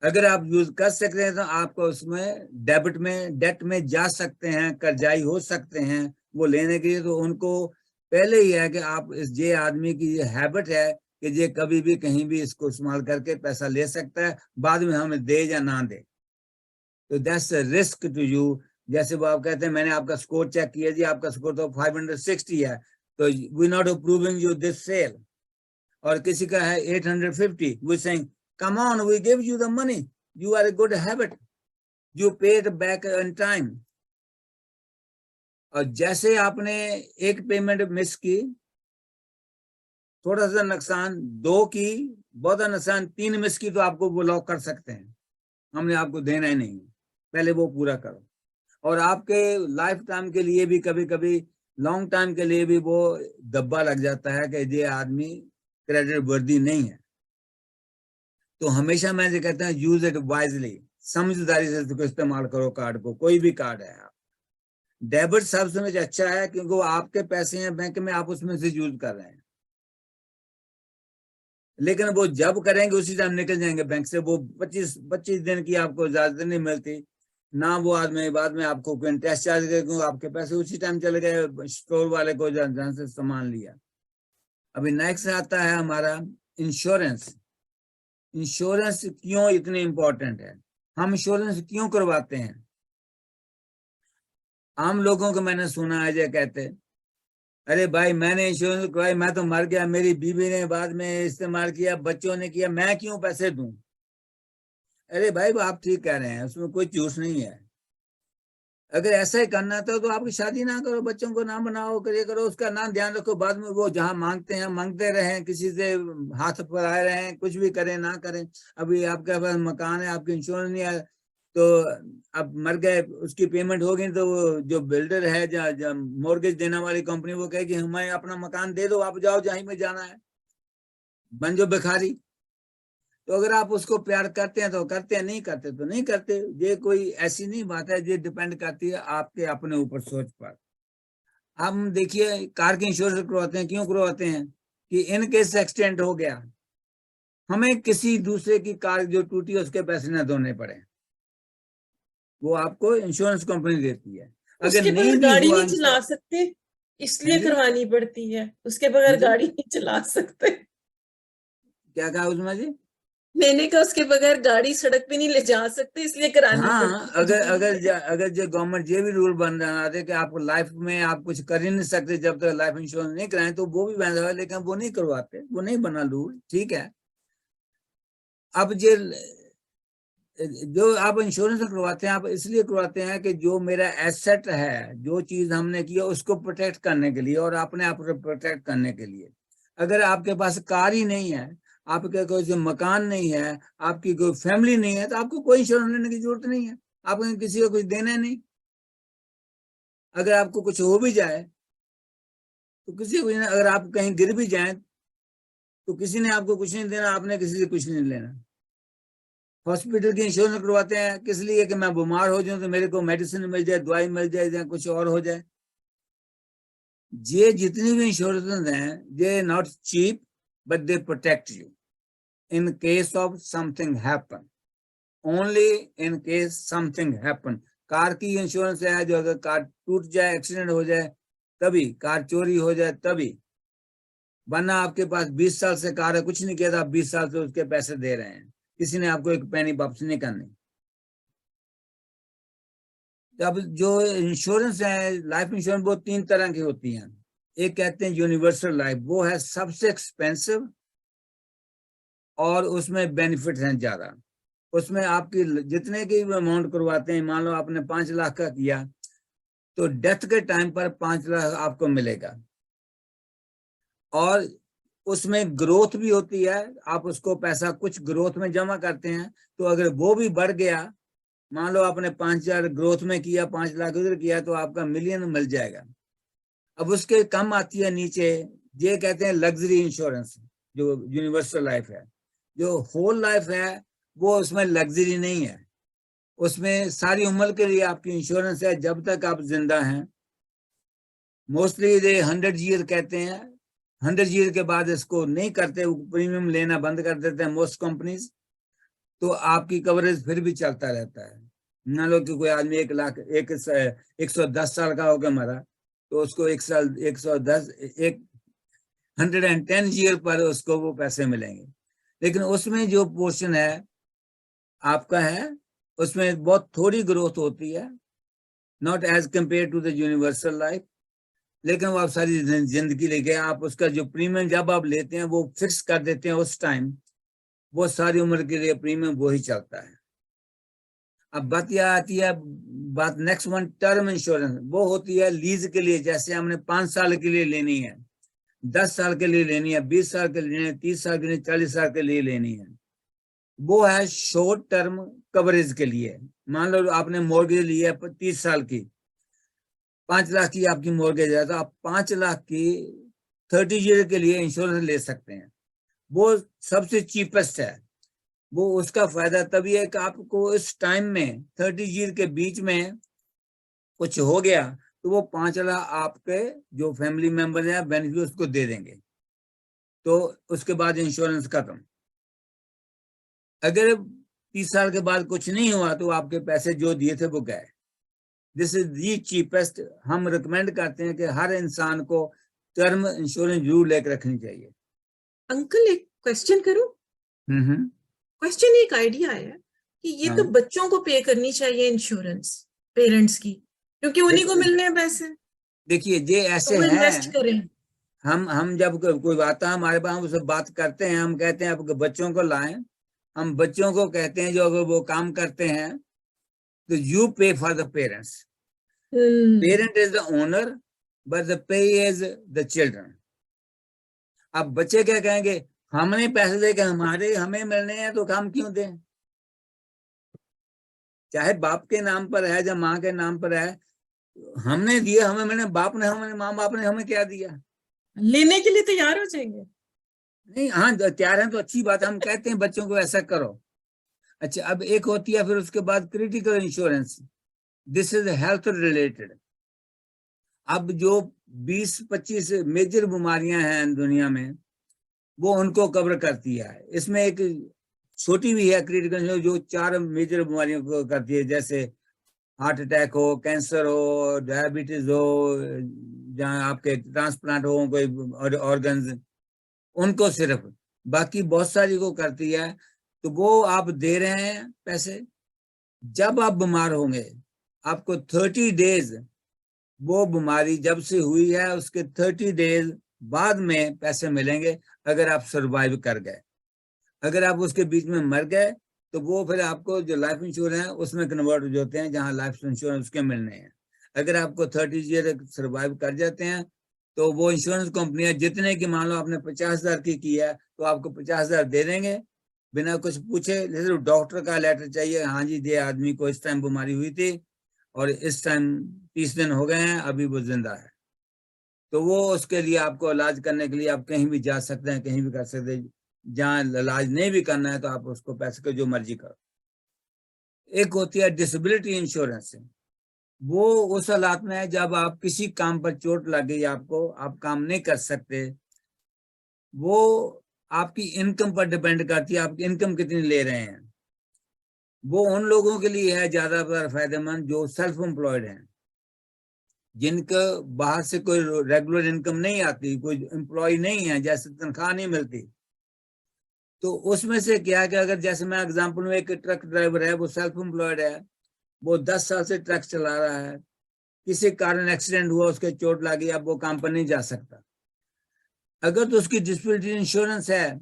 अगर आप यूज कर सकते हैं तो आपको उसमें डेबिट में डेट में जा सकते हैं, कर्जाई हो सकते हैं वो लेने के लिए. तो उनको पहले ही है कि आप ये आदमी की ये हैबिट है कि ये कभी भी कहीं भी इसको इस्तेमाल करके पैसा ले सकता है, बाद में हमें दे या ना दे. तो that's a risk to you. जैसे वो आप कहते हैं मैंने आपका स्कोर चेक किया जी, आपका स्कोर तो 560 है, तो we not approving you this sale. और किसी का है 850, we saying come on, we give you the money, you are a good habit, you pay it back in time. और जैसे आपने एक पेमेंट मिस की, थोड़ा सा नुकसान, 2 की बहुत नुकसान, 3 मिस की तो आपको वो लॉक कर सकते हैं, हमने आपको देना ही नहीं, पहले वो पूरा करो. और आपके लाइफ टाइम के लिए भी कभी कभी लॉन्ग टाइम के लिए भी वो दब्बा लग जाता है कि ये आदमी क्रेडिट वर्दी नहीं है. तो हमेशा मैं ये कहता हूँ यूज इट वाइजली, समझदारी से इसको इस्तेमाल करो कार्ड को, कोई भी कार्ड है। आप डेबिट सबसे अच्छा है क्योंकि वो आपके पैसे हैं बैंक में, आप उसमें से यूज कर रहे हैं, लेकिन वो जब करेंगे उसी टाइम निकल जाएंगे बैंक से। वो 25 दिन की आपको इजाजत नहीं मिलती ना, वो आदमी बाद में आपको कोई इंटरेस्ट चार्ज करेगा, आपके पैसे उसी टाइम चले गए स्टोर वाले को जहाँ से सामान लिया। अभी नेक्स्ट आता है हमारा इंश्योरेंस। इंश्योरेंस क्यों इतनी इंपॉर्टेंट है, हम इंश्योरेंस क्यों करवाते हैं? आम लोगों को मैंने सुना है जो कहते, अरे भाई मैंने इंश्योरेंस करवाई, मैं तो मर गया, मेरी बीवी ने बाद में इस्तेमाल किया, बच्चों ने किया, मैं क्यों पैसे दूं? अरे भाई आप ठीक कह रहे हैं, उसमें कोई झूठ नहीं है। अगर ऐसा ही करना था तो आपकी शादी ना करो, बच्चों को ना बनाओ, करे करो, उसका ना ध्यान रखो, बाद में वो जहां मांगते हैं मांगते रहे, किसी से हाथ फैलाए रहे, कुछ भी करें ना करें। अभी आपके पास मकान है, आपकी इंश्योरेंस नहीं है, तो अब मर गए, उसकी पेमेंट होगी तो वो जो बिल्डर है, जो मॉर्गेज देने वाली कंपनी, वो कहेगी हमें अपना मकान दे दो, आप जाओ जहीं में जाना है, बन जो भिखारी। तो अगर आप उसको प्यार करते हैं तो करते हैं, नहीं करते तो नहीं करते। ये कोई ऐसी नहीं बात है, ये डिपेंड करती है आपके अपने ऊपर सोच पर। हम देखिए कार की इंश्योरेंस करवाते हैं, क्यों करवाते हैं? कि इन केस एक्सीडेंट हो गया, हमें किसी दूसरे की कार जो टूटी उसके पैसे ना देने पड़े, वो आपको इंश्योरेंस कंपनी देती है। अगर उसके नहीं बगैर भी गाड़ी हुआ नहीं चला सकते, हाँ इसलिए जी, करवानी पड़ती है। उसके हाँ बगैर जी, गाड़ी नहीं चला सकते। क्या कहा उस्मा जी? मैंने कहा उसके बगैर गाड़ी सड़क पे नहीं ले जा सकते, इसलिए करानी हाँ, पड़ती, अगर मजबूरी अगर है। अगर जो गवर्नमेंट ये भी रूल बन रहा है कि आप लाइफ में आप कुछ कर ही नहीं सकते जब तक लाइफ इंश्योरेंस नहीं कराएं, तो वो भी बन रहा है, लेकिन वो नहीं करवाते, वो नहीं बना रूल, ठीक है। अब ये जो आप इंश्योरेंस करवाते हैं, आप इसलिए करवाते हैं कि जो मेरा एसेट है, जो चीज हमने किया उसको प्रोटेक्ट करने के लिए और अपने आप को प्रोटेक्ट करने के लिए। अगर आपके पास कार ही नहीं है, आपके कोई मकान नहीं है, आपकी कोई फैमिली नहीं है, तो आपको कोई इंश्योरेंस लेने की जरूरत नहीं है, आपको किसी को कुछ देना नहीं। अगर आपको कुछ हो भी जाए तो किसी को, अगर आप कहीं गिर भी जाए तो किसी ने आपको कुछ नहीं देना, आपने किसी से कुछ नहीं लेना। हॉस्पिटल की इंश्योरेंस करवाते हैं किस लिए? कि मैं बीमार हो जाऊं तो मेरे को मेडिसिन मिल जाए, दवाई मिल जाए, या कुछ और हो जाए। ये जितनी भी इंश्योरेंस हैं, ये not cheap, but they protect you in case of something happen, only in case something happen. Car की इंश्योरेंस है जो अगर कार टूट जाए, एक्सीडेंट हो जाए तभी, कार चोरी हो जाए तभी, वरना आपके पास 20 साल से कार है, कुछ नहीं किया था, आप 20 साल से उसके पैसे दे रहे हैं, किसी ने आपको एक पैनी वापस नहीं करनी। अब जो इंश्योरेंस है, लाइफ इंश्योरेंस, वो 3 तरह की होती हैं। एक कहते हैं यूनिवर्सल लाइफ, वो है सबसे एक्सपेंसिव और उसमें बेनिफिट हैं ज्यादा। उसमें आपकी जितने की अमाउंट करवाते हैं, मान लो आपने 5 लाख का किया तो डेथ के टाइम पर 5 लाख आपको मिलेगा, और उसमें ग्रोथ भी होती है। आप उसको पैसा कुछ ग्रोथ में जमा करते हैं, तो अगर वो भी बढ़ गया, मान लो आपने 5,000 ग्रोथ में किया, 5 लाख उधर किया, तो आपका मिलियन मिल जाएगा। अब उसके कम आती है नीचे, ये कहते हैं लग्जरी इंश्योरेंस, जो यूनिवर्सल लाइफ है। जो होल लाइफ है वो उसमें लग्जरी नहीं है, उसमें सारी उम्र के लिए आपकी इंश्योरेंस है, जब तक आप जिंदा हैं। मोस्टली ये 100 ईयर कहते हैं, 100 ईयर के बाद इसको नहीं करते, प्रीमियम लेना बंद कर देते हैं मोस्ट कंपनीज, तो आपकी कवरेज फिर भी चलता रहता है। मान लो कि कोई आदमी 110 साल का होकर मरा, तो उसको 110 ईयर पर उसको वो पैसे मिलेंगे। लेकिन उसमें जो पोर्शन है आपका है, उसमें बहुत थोड़ी ग्रोथ होती है, not as compare to the universal life, लेकिन वो आप सारी जिंदगी लेके, आप उसका जो प्रीमियम जब आप लेते हैं वो फिक्स कर देते हैं उस टाइम, वो सारी उम्र के लिए प्रीमियम वो ही चलता है। अब बात यह आती है, बात नेक्स्ट वन, टर्म इंश्योरेंस, वो होती है लीज के लिए, जैसे हमने 5 साल के लिए लेनी है, 10 साल के लिए लेनी है, 20 साल के लिए लेनी है, 30 साल के लिए, 40 साल के लिए लेनी है। वो है शॉर्ट टर्म कवरेज के लिए। मान लो आपने मॉर्गेज लिया है 30 साल की, 5 लाख की आपकी मॉर्गेज है, तो आप 5 लाख की 30 ईयर के लिए इंश्योरेंस ले सकते हैं। वो सबसे चीपेस्ट है। वो उसका फायदा तभी है कि आपको इस टाइम में 30 ईयर के बीच में कुछ हो गया तो वो 5 लाख आपके जो फैमिली मेंबर हैं बेनिफिट उसको दे देंगे, तो उसके बाद इंश्योरेंस खत्म। अगर 30 साल के बाद कुछ नहीं हुआ तो आपके पैसे जो दिए थे वो गए। This is the cheapest. हम रिकमेंड करते हैं कि हर इंसान को टर्म इंश्योरेंस जरूर लेकर रखनी चाहिए। अंकल एक क्वेश्चन करूं? क्वेश्चन एक आइडिया है कि ये तो हाँ। बच्चों को पे करनी चाहिए इंश्योरेंस, पेरेंट्स की, क्योंकि उन्हीं को मिलने हैं पैसे, देखिए ये तो ऐसे वो इन्वेस्ट हैं, करें। हम जब कोई आता है हमारे पास, हम उससे बात करते हैं, हम कहते हैं आप बच्चों को लाएं। हम बच्चों को कहते हैं जो अगर वो काम करते हैं तो यू पे for the parents. Parent is the owner but the pay is the children. अब बच्चे क्या कहेंगे, हमने पैसे दे के हमारे हमें मिलने हैं तो हम क्यों दें? चाहे बाप के नाम पर है या माँ के नाम पर है, हमने दिया हमें, मैंने बाप ने हमें, माँ बाप ने हमें क्या दिया? लेने के लिए तैयार हो जाएंगे। नहीं, हाँ तैयार हैं तो अच्छी बात है, हम कहते हैं बच्चों को ऐसा करो। अच्छा, अब एक होती है फिर उसके बाद critical insurance. This is health related. अब जो 20-25 मेजर बीमारियां हैं दुनिया में वो उनको कवर करती है। इसमें एक छोटी भी है क्रिटिकल जो 4 मेजर बीमारियों को करती है, जैसे हार्ट अटैक हो, कैंसर हो, डायबिटीज हो, जहाँ आपके ट्रांसप्लांट हो कोई ऑर्गन्स, उनको सिर्फ, बाकी बहुत सारी को करती है। तो वो आप दे रहे हैं पैसे, जब आप बीमार होंगे आपको 30 डेज, वो बीमारी जब से हुई है उसके 30 डेज बाद में पैसे मिलेंगे अगर आप सरवाइव कर गए। अगर आप उसके बीच में मर गए तो वो फिर आपको जो लाइफ इंश्योरेंस है उसमें कन्वर्ट हो जाते हैं, जहां लाइफ इंश्योरेंस उसके मिलने हैं। अगर आपको 30 ईयर सर्वाइव कर जाते हैं तो वो इंश्योरेंस कंपनियां जितने की, मान लो आपने 50,000 की है तो आपको 50,000 दे देंगे बिना कुछ पूछे। जैसे डॉक्टर का लेटर चाहिए, हाँ जी ये आदमी को इस टाइम बीमारी हुई थी और इस टाइम 30 दिन हो गए हैं, अभी वो जिंदा है, तो वो उसके लिए आपको इलाज करने के लिए आप कहीं भी जा सकते हैं, कहीं भी कर सकते हैं। जहाँ इलाज नहीं भी करना है तो आप उसको पैसे को जो मर्जी करो। एक होती है डिसेबिलिटी इंश्योरेंस। वो उस हालात में है जब आप किसी काम पर चोट लग गई आपको, आप काम नहीं कर सकते। वो आपकी इनकम पर डिपेंड करती है, आपकी इनकम कितनी ले रहे हैं। वो उन लोगों के लिए है ज्यादातर फायदेमंद जो सेल्फ एम्प्लॉयड हैं, जिनका बाहर से कोई रेगुलर इनकम नहीं आती, कोई एम्प्लॉय नहीं है, जैसे तनख्वाह नहीं मिलती। तो उसमें से क्या है कि अगर जैसे मैं एग्जांपल में, एक ट्रक ड्राइवर है, वो सेल्फ एम्प्लॉयड है, वो 10 साल से ट्रक चला रहा है, किसी कारण एक्सीडेंट हुआ, उसके चोट लगी, अब वो काम पर नहीं जा सकता। अगर तो उसकी डिसेबिलिटी इंश्योरेंस है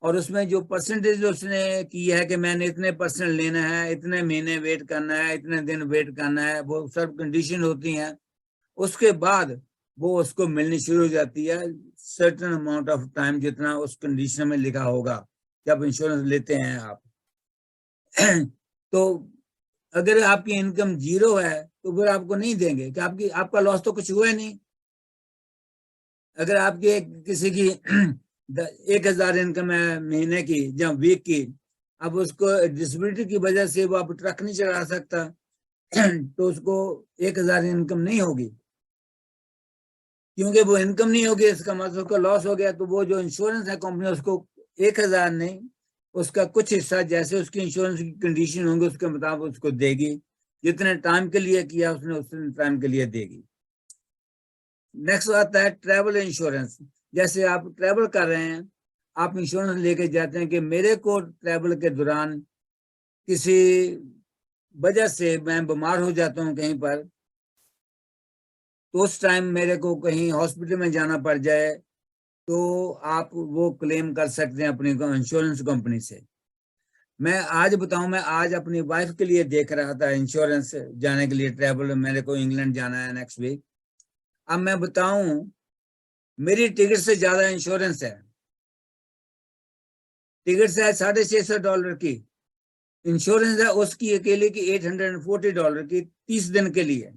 और उसमें जो परसेंटेज उसने की है कि मैंने इतने % लेना है, इतने महीने वेट करना है, इतने दिन वेट करना है, वो सब कंडीशन होती हैं, उसके बाद वो उसको मिलनी शुरू हो जाती है सर्टेन अमाउंट ऑफ टाइम, जितना उस कंडीशन में लिखा होगा जब इंश्योरेंस लेते हैं आप। तो अगर आपकी इनकम 0 है तो फिर आपको नहीं देंगे कि आपका लॉस तो कुछ हुआ ही नहीं। अगर आपकी किसी की 1,000 इनकम है महीने की या वीक की, अब उसको डिसेबिलिटी की वजह से वो अब ट्रक नहीं चला सकता, तो उसको 1,000 इनकम नहीं होगी। क्योंकि वो इनकम नहीं होगी इसका मतलब उसका लॉस हो गया। तो वो जो इंश्योरेंस है कंपनी उसको 1,000 नहीं, उसका कुछ हिस्सा जैसे उसकी इंश्योरेंस की कंडीशन होंगे उसके मुताबिक उसको देगी, जितने टाइम के लिए किया उसने उतने टाइम के लिए देगी। नेक्स्ट आता है ट्रैवल इंश्योरेंस। जैसे आप ट्रैवल कर रहे हैं, आप इंश्योरेंस लेके जाते हैं कि मेरे को ट्रैवल के दौरान किसी वजह से मैं बीमार हो जाता हूँ कहीं पर, तो उस टाइम मेरे को कहीं हॉस्पिटल में जाना पड़ जाए तो आप वो क्लेम कर सकते हैं अपनी इंश्योरेंस कंपनी से। मैं आज बताऊं, मैं आज अपनी वाइफ के लिए देख रहा था इंश्योरेंस जाने के लिए, ट्रैवल, मेरे को इंग्लैंड जाना है नेक्स्ट वीक। अब मैं बताऊं, मेरी टिकट से ज्यादा इंश्योरेंस है। टिकट है $650 की, इंश्योरेंस है उसकी अकेले की $840 की 30 दिन के लिए।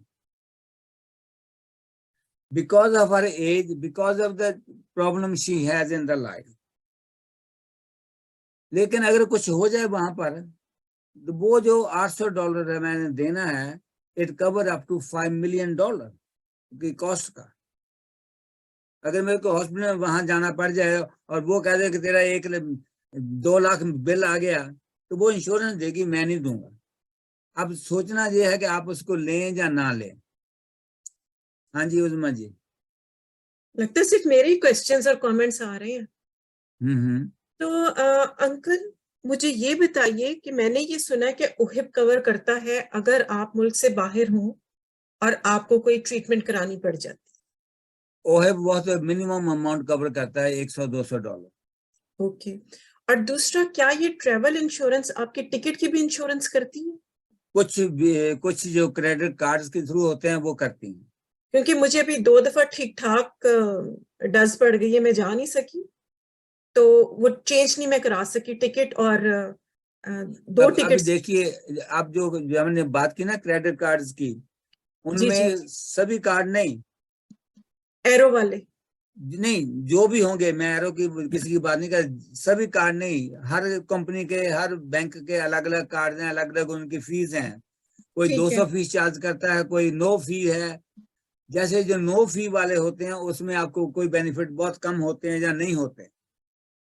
Because of her age, because of the problem she has in the life. लेकिन अगर कुछ हो जाए वहां पर, तो वो जो $800 है मैंने देना है, it cover up to $5 million की कॉस्ट का। अगर मेरे को हॉस्पिटल में वहां जाना पड़ जाए और वो कह दे कि तेरा 2 लाख बिल आ गया, तो वो इंश्योरेंस देगी, मैं नहीं दूंगा। अब सोचना ये है कि आप उसको लें या ना लें। हाँ जी उजमा जी। लगता है सिर्फ मेरे ही क्वेश्चंस और कमेंट्स आ रहे हैं। हम्म। तो अंकल मुझे ये बताइए कि मैंने ये सुना है कि ओहिब कवर करता है अगर आप मुल्क से बाहर हो और आपको कोई ट्रीटमेंट करानी पड़ जाती। ओहेब बहुत मिनिमम अमाउंट कवर करता है, $100-200। ओके। और दूसरा, क्या ये ट्रेवल इंश्योरेंस आपकी टिकट की भी इंश्योरेंस करती है? कुछ जो क्रेडिट कार्ड्स के थ्रू होते हैं वो करती हैं। क्योंकि मुझे अभी 2 दफा ठीक ठाक डज पड़ गई है, मैं जा नहीं सकी, तो वो चेंज नहीं मैं करा सकी टिकट। और 2 अभी टिकट्स। देखिए, आप जो हमने बात की ना क्रेडिट कार्ड्स की, जी जी। उनमें सभी कार्ड नहीं, एरो वाले। नहीं जो भी होंगे, मैं एरो की किसी की बात नहीं कर, सभी कार्ड नहीं, हर कंपनी के हर बैंक के अलग अलग कार्ड हैं, अलग अलग उनकी फीस हैं। कोई ठीक है। 200 फीस चार्ज करता है, कोई नो फी है। जैसे जो नो फी वाले होते हैं उसमें आपको कोई बेनिफिट बहुत कम होते हैं या नहीं होते,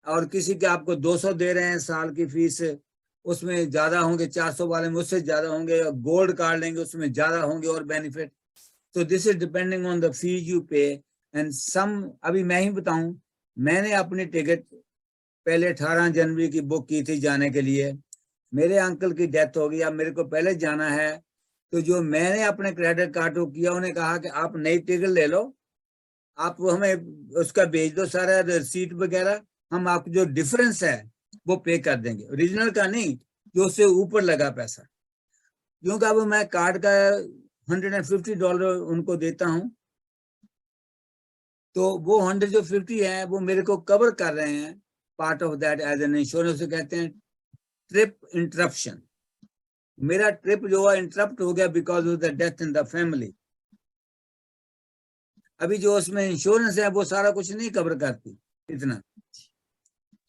और किसी के आपको 200 दे रहे हैं साल की फीस, उसमें ज्यादा होंगे, 400 वाले में उससे ज्यादा होंगे, गोल्ड कार्ड लेंगे उसमें ज्यादा होंगे और बेनिफिट। तो this is depending on the fees you पे एंड सम। अभी मैं ही बताऊं, मैंने अपनी टिकट पहले 18 जनवरी की बुक की थी जाने के लिए, मेरे अंकल की डेथ हो गई, अब मेरे को पहले जाना है। तो जो मैंने अपने क्रेडिट कार्ड को किया, उन्हें कहा कि आप नई टिकट ले लो, आप हमें उसका भेज दो सारा रिसीट वगैरह, हम आपको जो डिफरेंस है वो पे कर देंगे, ओरिजिनल का नहीं, जो उससे ऊपर लगा पैसा। क्योंकि अब मैं कार्ड का $150 उनको देता हूं, तो वो 150 है वो मेरे को कवर कर रहे हैं, part of that as an insurance. कहते हैं ट्रिप इंटरप्शन। मेरा ट्रिप जो है इंटरप्ट हो गया because of the death in the family. अभी जो उसमें इंश्योरेंस है वो सारा कुछ नहीं कवर करती इतना।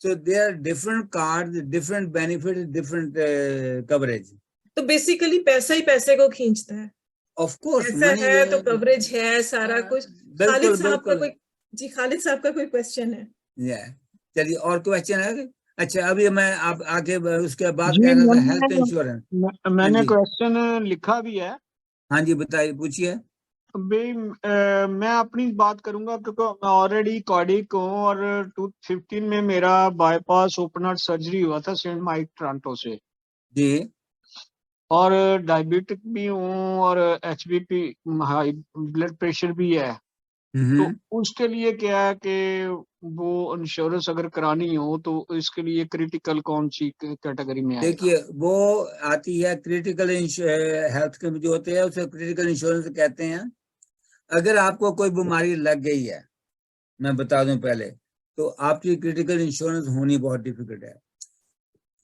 So they are different card, different benefit, different coverage. तो बेसिकली पैसा ही पैसे को खींचता है। ऑफ कोर्स ऐसा मनी। है तो कवरेज है सारा कुछ। खालिद बिल्कुल साहब का बिल्कुल। कोई। जी, खालिद साहब का कोई क्वेश्चन है? चलिए और क्वेश्चन है? अच्छा अभी मैं आप आगे उसके बाद जी कह रहा था हेल्थ इंश्योरेंस। हाँ मैंने जी, क्वेश्चन लिखा भी है। हाँ जी बताइए, पूछिए। भाई मैं अपनी बात करूंगा क्योंकि मैं ऑलरेडी कार्डिक हूँ और 2015 में मेरा बाईपास ओपन हार्ट सर्जरी हुआ था सेंट माइक टोरंटो से, जी। और डायबिटिक भी हूँ और एचबीपी हाई ब्लड प्रेशर भी है। तो उसके लिए क्या है कि वो इंश्योरेंस अगर करानी हो तो इसके लिए क्रिटिकल कौन सी कैटेगरी में आएगा? देखिए वो आती है क्रिटिकल हेल्थ के जो होते हैं उसे क्रिटिकल इंश्योरेंस कहते हैं। अगर आपको कोई बीमारी लग गई है, मैं बता दूं पहले, तो आपकी क्रिटिकल इंश्योरेंस होनी बहुत डिफिकल्ट है।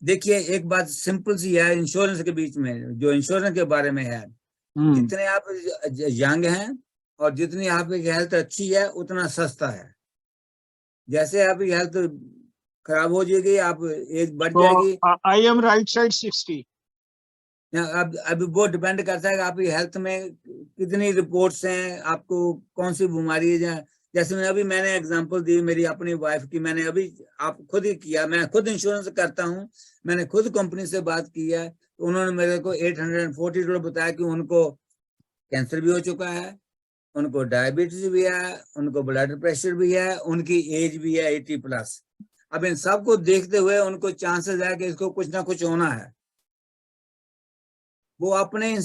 देखिए एक बात सिंपल सी है इंश्योरेंस के बीच में, जो इंश्योरेंस के बारे में है, जितने आप यंग हैं और जितनी आपकी हेल्थ अच्छी है उतना सस्ता है। जैसे आपकी हेल्थ खराब हो जाएगी, आप एज बढ़ जाएगी, तो आई एम राइट साइड 60। अब वो डिपेंड करता है कि आपकी हेल्थ में कितनी रिपोर्ट्स हैं, आपको कौन सी बीमारी है। जैसे मैंने एग्जांपल दी मेरी अपनी वाइफ की, मैंने अभी आप खुद ही किया, मैं खुद इंश्योरेंस करता हूं, मैंने खुद कंपनी से बात की है, तो उन्होंने मेरे को $840 बताया कि उनको कैंसर भी हो चुका है, उनको डायबिटीज भी है, उनको ब्लड प्रेशर भी है, उनकी एज भी है 80+। अब इन सबको देखते हुए उनको चांसेस है कि इसको कुछ ना कुछ होना है। वो अपने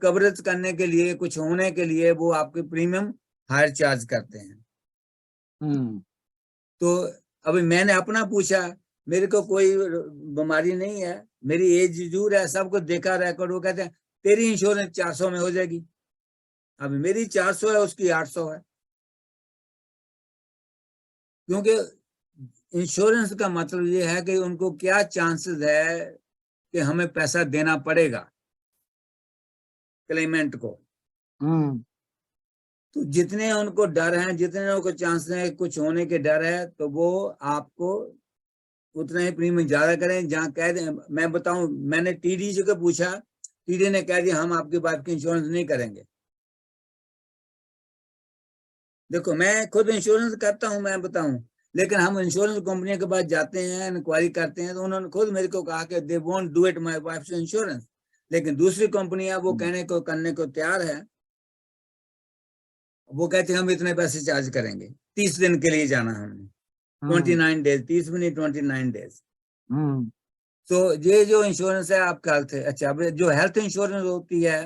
कवरेज करने के लिए, कुछ होने के लिए वो आपके प्रीमियम हायर चार्ज करते हैं। तो अभी मैंने अपना पूछा, मेरे को कोई बीमारी नहीं है, मेरी एज जरूर है, सबको देखा रिकॉर्ड, वो कहते हैं तेरी इंश्योरेंस 400 में हो जाएगी। अभी मेरी 400 है, उसकी 800 है, क्योंकि इंश्योरेंस का मतलब ये है कि उनको क्या चांसेस है कि हमें पैसा देना पड़ेगा क्लेमेंट को। तो जितने उनको डर हैं, जितने उनको चांस है कुछ होने के डर है, तो वो आपको उतना ही प्रीमियम ज्यादा करें। जहाँ कह दें, मैं बताऊं, मैंने टीडी से को पूछा, टीडी ने कह दिया हम आपकी बात की इंश्योरेंस नहीं करेंगे। देखो मैं खुद इंश्योरेंस करता हूं, मैं बताऊं, लेकिन हम इंश्योरेंस कंपनी के पास जाते हैं, इंक्वायरी करते हैं, तो उन्होंने खुद मेरे को कहा कि they won't do it my wives insurance. लेकिन दूसरी कंपनियां वो कहने को करने को तैयार है, वो कहते हैं हम इतने पैसे चार्ज करेंगे। 30 दिन के लिए जाना हमने, 29 डेज, 30 भी नहीं 29 डेज। तो ये जो इंश्योरेंस है आपका हेल्थ है। अच्छा, अब जो हेल्थ इंश्योरेंस होती है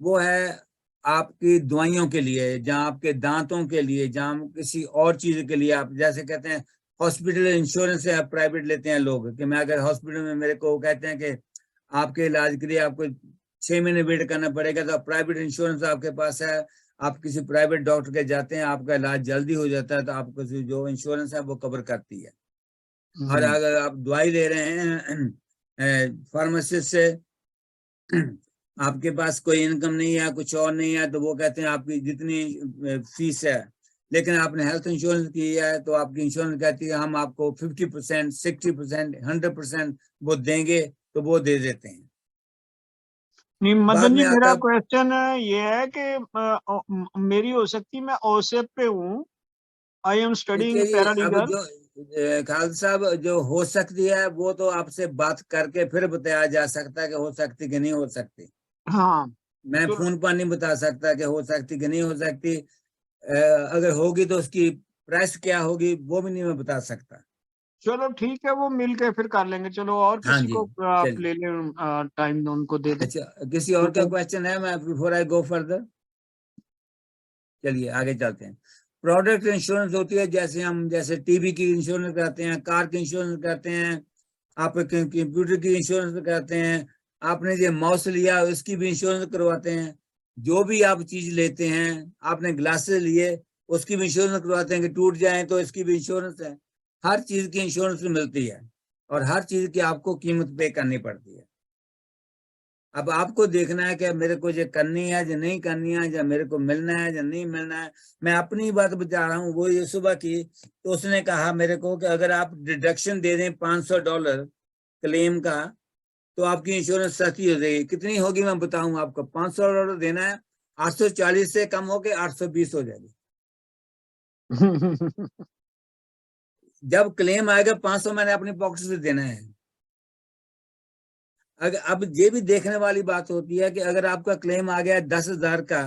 वो है आपकी दवाइयों के लिए, जहाँ आपके दांतों के लिए, जहाँ किसी और चीज के लिए, आप जैसे कहते हैं हॉस्पिटल इंश्योरेंस है, आप प्राइवेट लेते हैं लोग, कि मैं अगर हॉस्पिटल में मेरे को कहते हैं कि आपके इलाज के लिए आपको 6 महीने वेट करना पड़ेगा, तो प्राइवेट इंश्योरेंस आपके पास है, आप किसी प्राइवेट डॉक्टर के जाते हैं, आपका इलाज जल्दी हो जाता है, तो आपको जो इंश्योरेंस है वो कवर करती है। और अगर आप दवाई ले रहे हैं फार्मासिस्ट से, आपके पास कोई इनकम नहीं है, कुछ और नहीं है, तो वो कहते हैं आपकी जितनी फीस है, लेकिन आपने हेल्थ इंश्योरेंस की है तो आपकी इंश्योरेंस कहती है हम आपको 50%, 60%, 100% वो देंगे, तो वो दे देते हैं। नहीं बाद मदन जी, में मेरा आता, क्वेश्चन ये है कि मेरी हो सकती, मैं ओसेप पे हूँ, आई एम स्टडीइंग देखिए ये अब पैरालीगल। जो खालिद साहब, जो हो सकती है वो तो आपसे बात करके फिर बताया जा सकता है कि हो सकती कि नहीं हो सकती। हाँ मैं तो फोन पर नहीं बता सकता कि हो सकती कि नहीं हो सकती। अगर होगी तो उसकी प्राइस क्या होगी वो भी नहीं मैं बता सकता। चलो ठीक है, वो मिल के फिर कर लेंगे। चलो और हाँ किसी जी, को आप चलिए। ले लें, टाइम उनको दे दें। अच्छा, किसी और का क्योंकि क्वेश्चन है? मैं बिफोर आई गो फर्दर, चलिए आगे चलते हैं। प्रोडक्ट इंश्योरेंस होती है, जैसे हम जैसे टीवी की इंश्योरेंस करते हैं, कार की इंश्योरेंस करते हैं, आप कंप्यूटर की इंश्योरेंस करते हैं, आपने जो माउस लिया उसकी भी इंश्योरेंस करवाते हैं, जो भी आप चीज लेते हैं, आपने ग्लासेस लिए उसकी भी इंश्योरेंस करवाते हैं कि टूट जाए तो इसकी भी इंश्योरेंस है। हर चीज की इंश्योरेंस मिलती है और हर चीज की आपको कीमत पे करनी पड़ती है। अब आपको देखना है कि मेरे को ये करनी है या नहीं करनी है, या मेरे को मिलना है या नहीं मिलना है। मैं अपनी बात बता रहा हूँ, वो ये सुबह की, तो उसने कहा मेरे को कि अगर आप डिडक्शन दे दें $500 क्लेम का, तो आपकी इंश्योरेंस सस्ती हो जाएगी। कितनी होगी मैं बताऊं आपको, $500 देना है, 840 से कम होके 820 हो जाएगी। जब क्लेम आएगा 500 मैंने अपनी पॉकेट से देना है। अगर अब ये भी देखने वाली बात होती है कि अगर आपका क्लेम आ गया 10,000 का,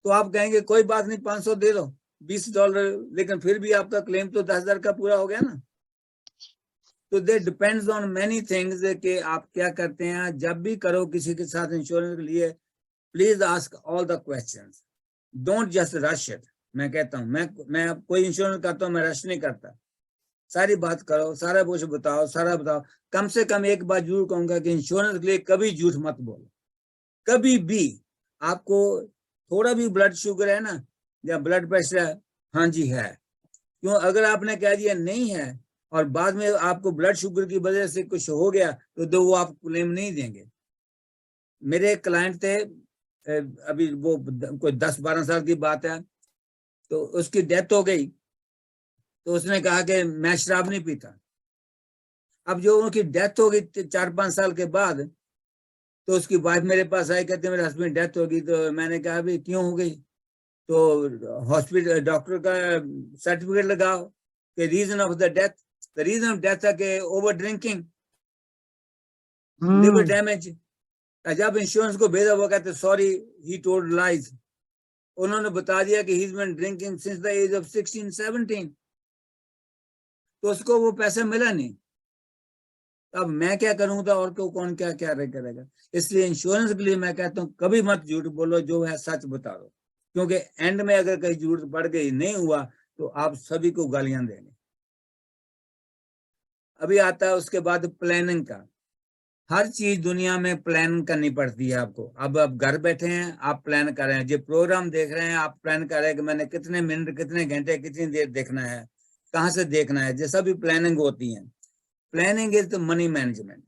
तो आप कहेंगे कोई बात नहीं 500 दे दो, $20, लेकिन फिर भी आपका क्लेम तो 10,000 का पूरा हो गया ना। तो दे डिपेंड्स ऑन मेनी थिंग्स कि आप क्या करते हैं। जब भी करो किसी के साथ इंश्योरेंस के लिए, please ask all the questions, don't just rush it. मैं कहता हूँ, मैं कोई इंश्योरेंस करता हूँ, मैं रश नहीं करता। सारी बात करो, सारा कुछ बताओ, सारा बताओ। कम से कम एक बात जरूर कहूंगा कि इंश्योरेंस के लिए कभी झूठ मत बोलो, कभी भी। आपको थोड़ा भी ब्लड शुगर है ना, या ब्लड प्रेशर है, हाँ जी है, क्यों? अगर आपने कह दिया नहीं है और बाद में आपको ब्लड शुगर की वजह से कुछ हो गया, तो वो आपको क्लेम नहीं देंगे। मेरे क्लाइंट थे, अभी वो कोई 10-12 साल की बात है, तो उसकी डेथ हो गई, तो उसने कहा कि मैं शराब नहीं पीता। अब जो उनकी डेथ हो गई 4-5 साल के बाद, तो उसकी वाइफ मेरे पास आई, कहते मेरे हस्बैंड डेथ हो गई। तो मैंने कहा भाई क्यों हो गई? तो हॉस्पिटल डॉक्टर का सर्टिफिकेट लगाओ कि reason of the death, the reason of death है कि ओवर ड्रिंकिंग, लिवर डैमेज। जब इंश्योरेंस को भेजा, वो कहते सॉरी ही टोल्ड लाइज। उन्होंने बता दिया कि he is been drinking since the age of 16-17, तो उसको वो पैसा मिला नहीं। अब मैं क्या करूंगा और को कौन क्या क्या करेगा? इसलिए इंश्योरेंस के लिए मैं कहता हूँ कभी मत झूठ बोलो, जो है सच बता दो, क्योंकि एंड में अगर कहीं जरूरत पड़ गई, नहीं हुआ, तो आप सभी को गालियां देंगे। अभी आता है उसके बाद प्लानिंग का। हर चीज दुनिया में प्लान करनी पड़ती है आपको। अब आप घर बैठे हैं, आप प्लान कर रहे हैं, जो प्रोग्राम देख रहे हैं आप प्लान कर रहे हैं कि मैंने कितने मिनट, कितने घंटे, कितनी देर देखना है, कहाँ से देखना है, ये सभी प्लानिंग होती है। Planning is the money management.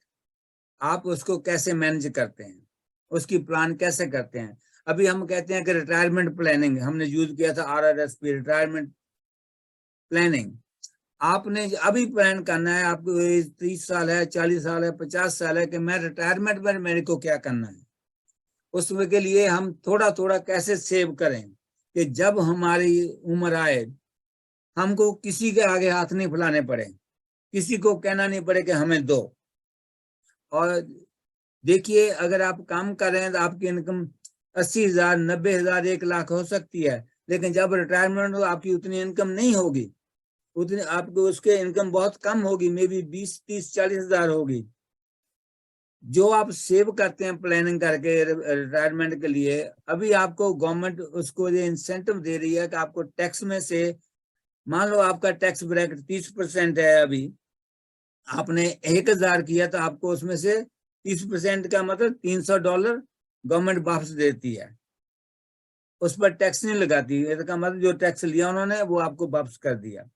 आप उसको कैसे मैनेज करते हैं, उसकी प्लान कैसे करते हैं। अभी हम कहते हैं कि रिटायरमेंट प्लानिंग, हमने यूज किया था RRSP, रिटायरमेंट प्लानिंग। आपने अभी प्लान करना है, आपको 30 साल है, 40 साल है, 50 साल है कि मैं रिटायरमेंट में मेरे को क्या करना है। उसमें के लिए हम थोड़ा थोड़ा कैसे सेव करें कि जब हमारी उम्र आए हमको किसी के आगे हाथ नहीं फैलाने पड़े, किसी को कहना नहीं पड़े कि हमें दो। और देखिए, अगर आप काम कर रहे हैं तो आपकी इनकम 80,000, 90,000, 1,00,000 हो सकती है, लेकिन जब रिटायरमेंट हो आपकी उतनी इनकम नहीं होगी, उतनी आपको उसके इनकम बहुत कम होगी, मे बी 20, 30, 40,000 होगी। जो आप सेव करते हैं प्लानिंग करके रिटायरमेंट के लिए, अभी आपको गवर्नमेंट उसको ये इंसेंटिव दे रही है कि आपको टैक्स में से, मान लो आपका टैक्स ब्रैकेट 30% है, अभी आपने 1,000 किया तो आपको उसमें से 30% का मतलब $300 गवर्नमेंट वापस देती है, उस पर टैक्स नहीं लगाती। इसका मतलब जो टैक्स लिया उन्होंने वो आपको वापस कर दिया।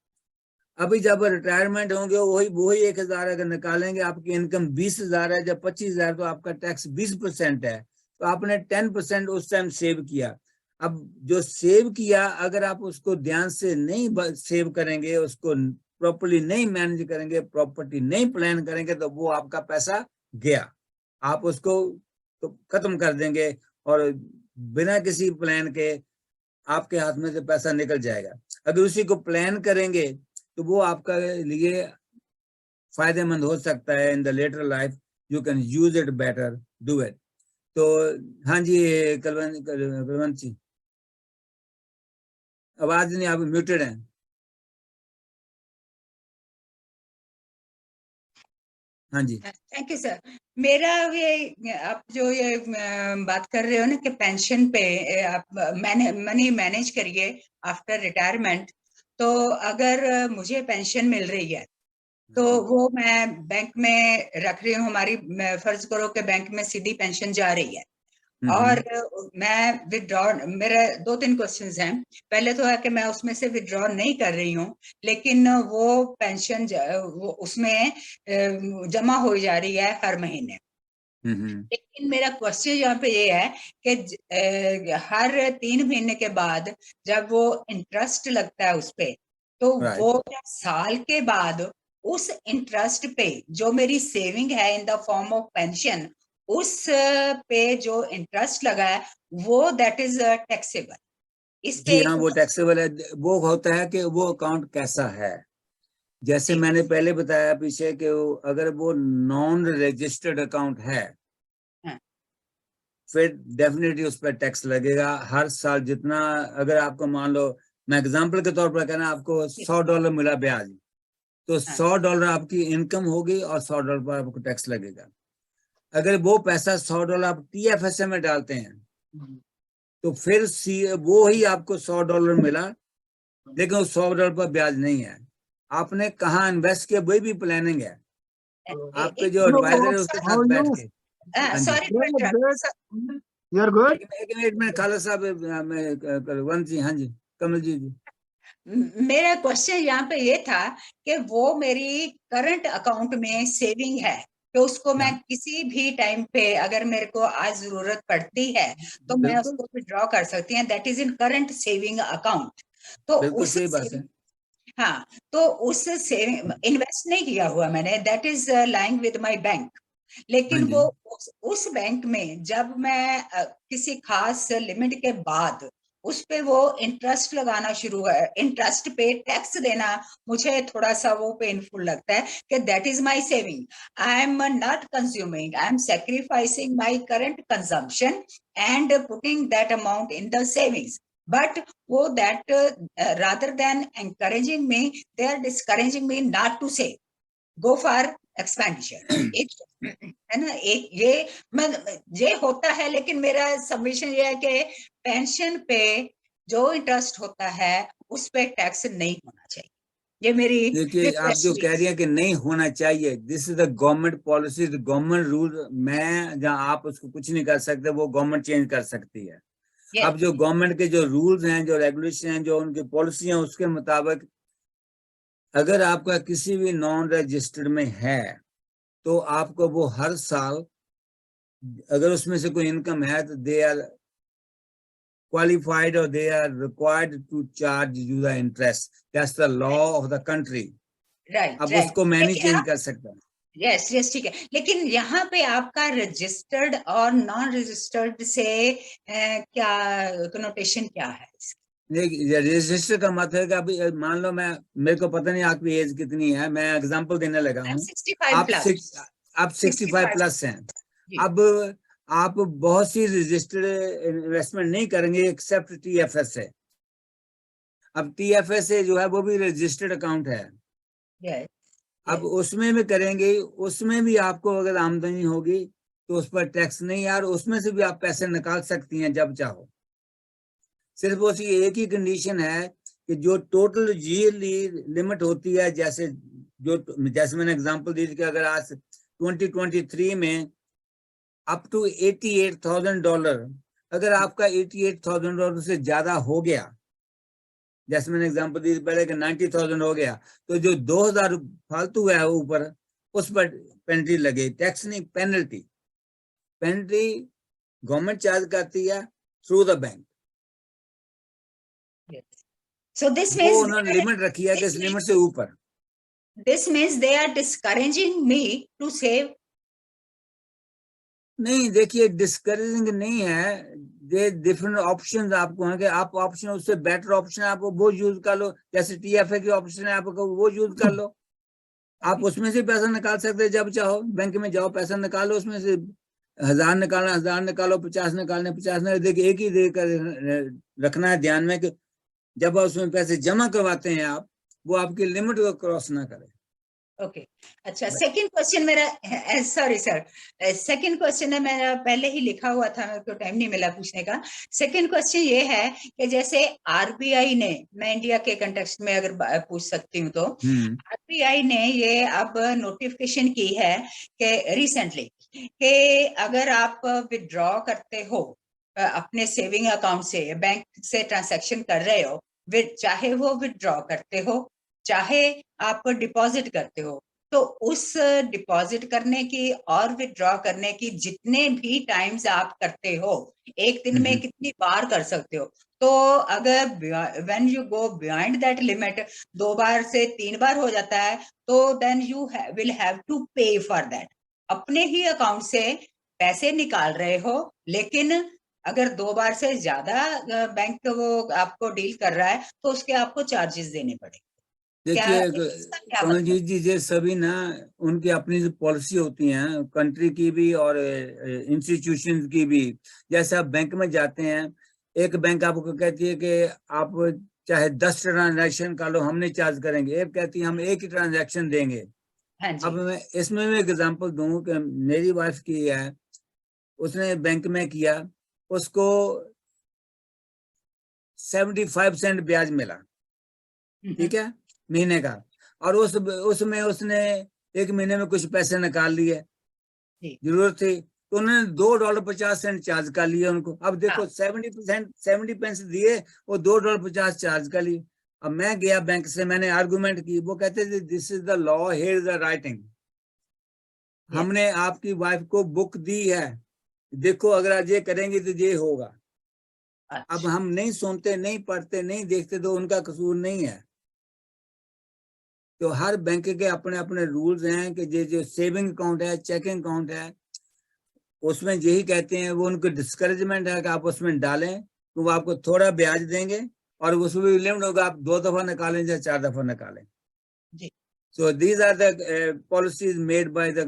अभी जब रिटायरमेंट होंगे वही 1,000 अगर निकालेंगे, आपकी इनकम 20,000 है, जब 25,000 तो आपका टैक्स 20% है, तो आपने 10% उस टाइम सेव किया। अब जो सेव किया अगर आप उसको ध्यान से नहीं सेव करेंगे, उसको प्रॉपर्ली नहीं मैनेज करेंगे, प्रॉपर्टी नहीं प्लान करेंगे, तो वो आपका पैसा गया, आप उसको तो खत्म कर देंगे और बिना किसी प्लान के आपके हाथ में से पैसा निकल जाएगा। अगर उसी को प्लान करेंगे तो वो आपका लिए फायदेमंद हो सकता है। In the later life you can use it better, do it. तो हाँ जी, कलवंत जी, आवाज नहीं, आप म्यूटेड हैं। हाँ जी, थैंक यू सर। मेरा ये आप जो ये बात कर रहे हो ना कि पेंशन पे आप मनी मैनेज करिए आफ्टर रिटायरमेंट, तो अगर मुझे पेंशन मिल रही है तो वो मैं बैंक में रख रही हूँ, हमारी फर्ज करो कि बैंक में सीधी पेंशन जा रही है और मैं विड्रॉ, मेरे 2-3 क्वेश्चंस हैं। पहले तो है कि मैं उसमें से विड्रॉ नहीं कर रही हूँ, लेकिन वो पेंशन वो उसमें जमा हो जा रही है हर महीने। लेकिन मेरा क्वेश्चन यहाँ पे ये है कि हर 3 महीने के बाद जब वो इंटरेस्ट लगता है उस पे, तो वो साल के बाद उस इंटरेस्ट पे जो मेरी सेविंग है in the form of pension, उस पे जो इंटरेस्ट लगा है वो दैट इज टैक्सेबल। इस पे जी हाँ, वो टैक्सेबल है। वो होता है कि वो अकाउंट कैसा है, जैसे मैंने पहले बताया पीछे कि अगर वो नॉन रजिस्टर्ड अकाउंट है फिर डेफिनेटली उस पर टैक्स लगेगा हर साल। जितना, अगर आपको मान लो, मैं एग्जांपल के तौर पर कहना, आपको $100 मिला ब्याज, तो $100 आपकी इनकम होगी और $100 पर आपको टैक्स लगेगा। अगर वो पैसा $100 आप TFSA में डालते हैं तो फिर वो ही आपको $100 मिला, लेकिन उस $100 पर ब्याज नहीं है। आपने कहाँ इन्वेस्ट किया वही भी प्लानिंग है। आपके जो एडवाइजर है उसके साथ बैठ के। You're good? एक मिनट खाला साहब, कलवंत जी, हाँ जी, कमल जी। मेरा क्वेश्चन यहाँ पे ये था कि वो मेरी करंट अकाउंट में सेविंग है, तो उसको मैं किसी भी टाइम पे अगर मेरे को आज जरूरत पड़ती है तो मैं उसको विड्रॉ कर सकती हूँ, that is in current saving account. तो उस हाँ, तो उस सेविंग इन्वेस्ट नहीं किया हुआ मैंने, that is lying with my bank. लेकिन वो उस बैंक में जब मैं किसी खास लिमिट के बाद उस पे वो इंटरेस्ट लगाना शुरू है, इंटरेस्ट पे टैक्स देना मुझे थोड़ा सा वो पेनफुल लगता है कि that is my saving, I am not consuming, I am sacrificing my current consumption and putting that amount in the savings. But वो that rather than encouraging me, they are discouraging me not to save, go for expenditure. है ना, एक ये होता है। लेकिन मेरा submission ये है कि पेंशन पे जो इंटरेस्ट होता है उस पे टैक्स नहीं होना चाहिए। ये मेरी, देखिए, आप जो कह रही हैं कि नहीं होना चाहिए, this is the government policy, the government rule. मैं जहां, आप उसको कुछ नहीं कर सकते, वो गवर्नमेंट चेंज कर सकती है। अब जो गवर्नमेंट के जो रूल्स हैं, जो रेगुलेशन हैं, जो उनकी पॉलिसी हैं, उसके मुताबिक अगर आपका किसी भी नॉन रजिस्टर्ड में है तो आपको वो हर साल, अगर उसमें से कोई इनकम है तो they are qualified or they are required to charge you the interest. That's the law of the country. Right अब राइट। उसको मैं नहीं चेंज कर सकता। यस यस ठीक है, लेकिन यहाँ पे आपका रजिस्टर्ड और नॉन रजिस्टर्ड से क्या कनोटेशन क्या है इसकी? रजिस्टर का मतलब है कि अभी मान लो मैं, मेरे को पता नहीं आपकी एज कितनी है, मैं एग्जांपल देने लगा हूँ। 65 आप 65 प्लस हैं। अब आप बहुत सी रजिस्टर्ड इन्वेस्टमेंट नहीं करेंगे एक्सेप्ट TFS है। अब TFS है जो है वो भी रजिस्टर्ड अकाउंट है। yes, अब उसमें भी करेंगे, उसमें भी आपको अगर आमदनी होगी तो उस पर टैक्स नहीं, यार उसमें से भी आप पैसे निकाल सकती हैं जब चाहो। सिर्फ उसकी एक ही कंडीशन है कि जो टोटल ईयरली लिमिट होती है, जैसे मैंने एग्जांपल दी थी कि अगर आज 2023 में अप टू $88,000, अगर आपका $88,000 से ज्यादा हो गया, जैसे मैंने एग्जांपल दी पहले कि 90,000 हो गया, तो जो 2,000 फालतू है ऊपर उस पर पेनल्टी लगे, टैक्स नहीं पेनल्टी। पेनल्टी गवर्नमेंट चार्ज करती है through the bank. so this वो means उन्होंने लिमिट रखी है कि इस लिमिट से ऊपर। this means they are discouraging me to save? नहीं, देखिए डिस्करेजिंग नहीं है, ये डिफरेंट ऑप्शंस आपको हैं कि आप ऑप्शन, उससे बेटर ऑप्शन आप वो यूज कर लो, जैसे TFA की ऑप्शन है आपको वो यूज कर लो। आप उसमें से पैसा निकाल सकते हैं जब चाहो, बैंक में जाओ पैसा निकालो, उसमें से 1,000 निकालना 1,000 निकालो, 50 निकालने 50। देखिए एक ही देकर रखना है ध्यान में कि जब आप उसमें पैसे जमा करवाते हैं आप, वो आपकी लिमिट को क्रॉस ना करे। ओके अच्छा, सेकंड क्वेश्चन मेरा, सॉरी सर, सेकंड क्वेश्चन है मेरा, पहले ही लिखा हुआ था, मेरे को टाइम नहीं मिला पूछने का। सेकंड क्वेश्चन ये है कि जैसे RBI ने, मैं इंडिया के कंटेक्स्ट में अगर पूछ सकती हूँ तो, RBI ने ये अब नोटिफिकेशन की है कि रिसेंटली कि अगर आप विड्रॉ करते हो अपने सेविंग अकाउंट से, बैंक से ट्रांसैक्शन कर रहे हो, चाहे वो विड्रॉ करते हो चाहे आप डिपॉजिट करते हो, तो उस डिपॉजिट करने की और विड्रॉ करने की जितने भी टाइम्स आप करते हो, एक दिन में कितनी बार कर सकते हो, तो अगर when you go beyond that limit 2 बार से 3 बार हो जाता है, तो then you will have to pay for that. अपने ही अकाउंट से पैसे निकाल रहे हो, लेकिन अगर 2 बार से ज्यादा बैंक वो आपको डील कर रहा है तो उसके आपको चार्जेस देने पड़ेंगे। देखिए कमलजीत जी, ये सभी ना उनकी अपनी जो पॉलिसी होती हैं कंट्री की भी और इंस्टीट्यूशन की भी। जैसे आप बैंक में जाते हैं, एक बैंक आपको कहती है कि आप चाहे 10 ट्रांजैक्शन कर लो हमने चार्ज करेंगे, एक कहती है हम एक ही ट्रांजैक्शन देंगे। अब मैं इसमें भी एग्जांपल दूं कि मेरी वाइफ की है, उसने बैंक में किया, उसको 75 सेंट ब्याज मिला, ठीक है, महीने का, और उसमें उसने एक महीने में कुछ पैसे निकाल लिए, जरूरत थी तो उन्होंने $2.50 चार्ज कर लिया उनको। अब देखो 70 पैसे दिए, वो $2.50 चार्ज कर लिए। अब मैं गया बैंक से, मैंने आर्गुमेंट की, वो कहते थे this is the law, here is the writing, हमने आपकी वाइफ को बुक दी है, देखो अगर आज ये करेंगे तो ये होगा। अब हम नहीं सुनते, नहीं पढ़ते, नहीं देखते, तो उनका कसूर नहीं है। तो हर बैंक के अपने अपने रूल्स हैं कि जो सेविंग अकाउंट है, चेकिंग अकाउंट है, उसमें यही कहते हैं, वो उनको डिस्करेजमेंट है कि आप उसमें डालें तो वो आपको थोड़ा ब्याज देंगे, और उसमें भी लिमिट होगा, आप 2 दफा निकालें या 4 दफा निकालें। So these are the policies made by the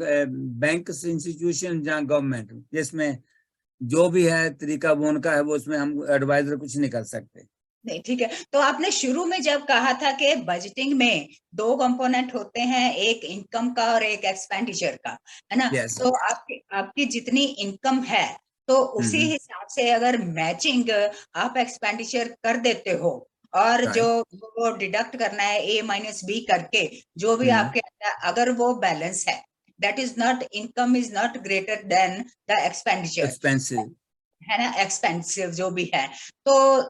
banks, institutions या गवर्नमेंट, जिसमें जो भी है तरीका वो उनका है, वो उसमें हम एडवाइजर कुछ नहीं कर सकते। नहीं ठीक है, तो आपने शुरू में जब कहा था कि बजटिंग में 2 कंपोनेंट होते हैं, एक इनकम का और एक एक्सपेंडिचर का, है ना? तो आपकी जितनी इनकम है तो उसी हिसाब से अगर मैचिंग आप एक्सपेंडिचर कर देते हो, और जो वो डिडक्ट करना है A-B करके, जो भी आपके अगर वो बैलेंस है, that is not, income is not greater than the expenditure, है ना, एक्सपेंसिव जो भी है, तो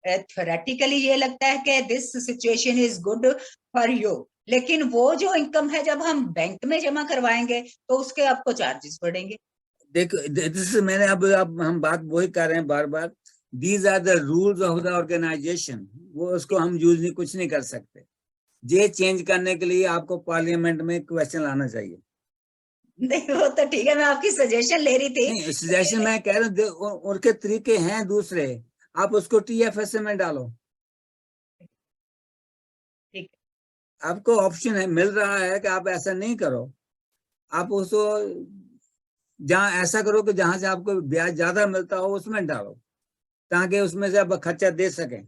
थ्योरेटिकली ये लगता है कि this situation is good for you, लेकिन वो जो इनकम है जब हम बैंक में जमा करवाएंगे तो उसके आपको चार्जेस पड़ेंगे। देखो मैंने अब हम बात वही कर रहे हैं बार बार, these are the rules of the organisation, वो उसको हम यूज नहीं, कुछ नहीं कर सकते। ये चेंज करने के लिए आपको पार्लियामेंट में क्वेश्चन लाना चाहिए। नहीं वो तो ठीक है, मैं आपकी सजेशन ले रही थी। नहीं, सजेशन मैं कह रहा हूँ, उनके तरीके हैं दूसरे, आप उसको TFSA में डालो। ठीक आपको ऑप्शन है, मिल रहा है कि आप ऐसा नहीं करो, आप उसको जहां ऐसा करो कि जहां से आपको ब्याज ज्यादा मिलता हो उसमें डालो, ताकि उसमें से आप खर्चा दे सकें।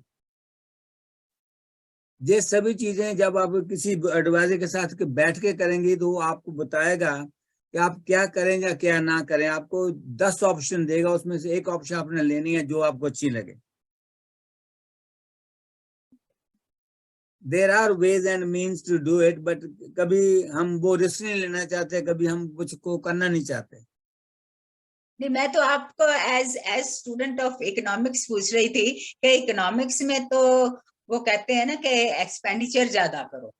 ये सभी चीजें जब आप किसी एडवाइजर के साथ बैठ के करेंगे तो वो आपको बताएगा कि आप क्या करें या क्या ना करें। आपको 10 ऑप्शन देगा, उसमें से एक ऑप्शन आपने लेनी है जो आपको अच्छी लगे। There are ways and means to do it, but कभी हम वो रिस्क नहीं लेना चाहते, कभी हम कुछ को करना नहीं चाहते। नहीं, मैं तो आपको एज स्टूडेंट ऑफ इकोनॉमिक्स पूछ रही थी कि इकोनॉमिक्स में तो वो कहते हैं ना कि एक्सपेंडिचर ज्यादा करो,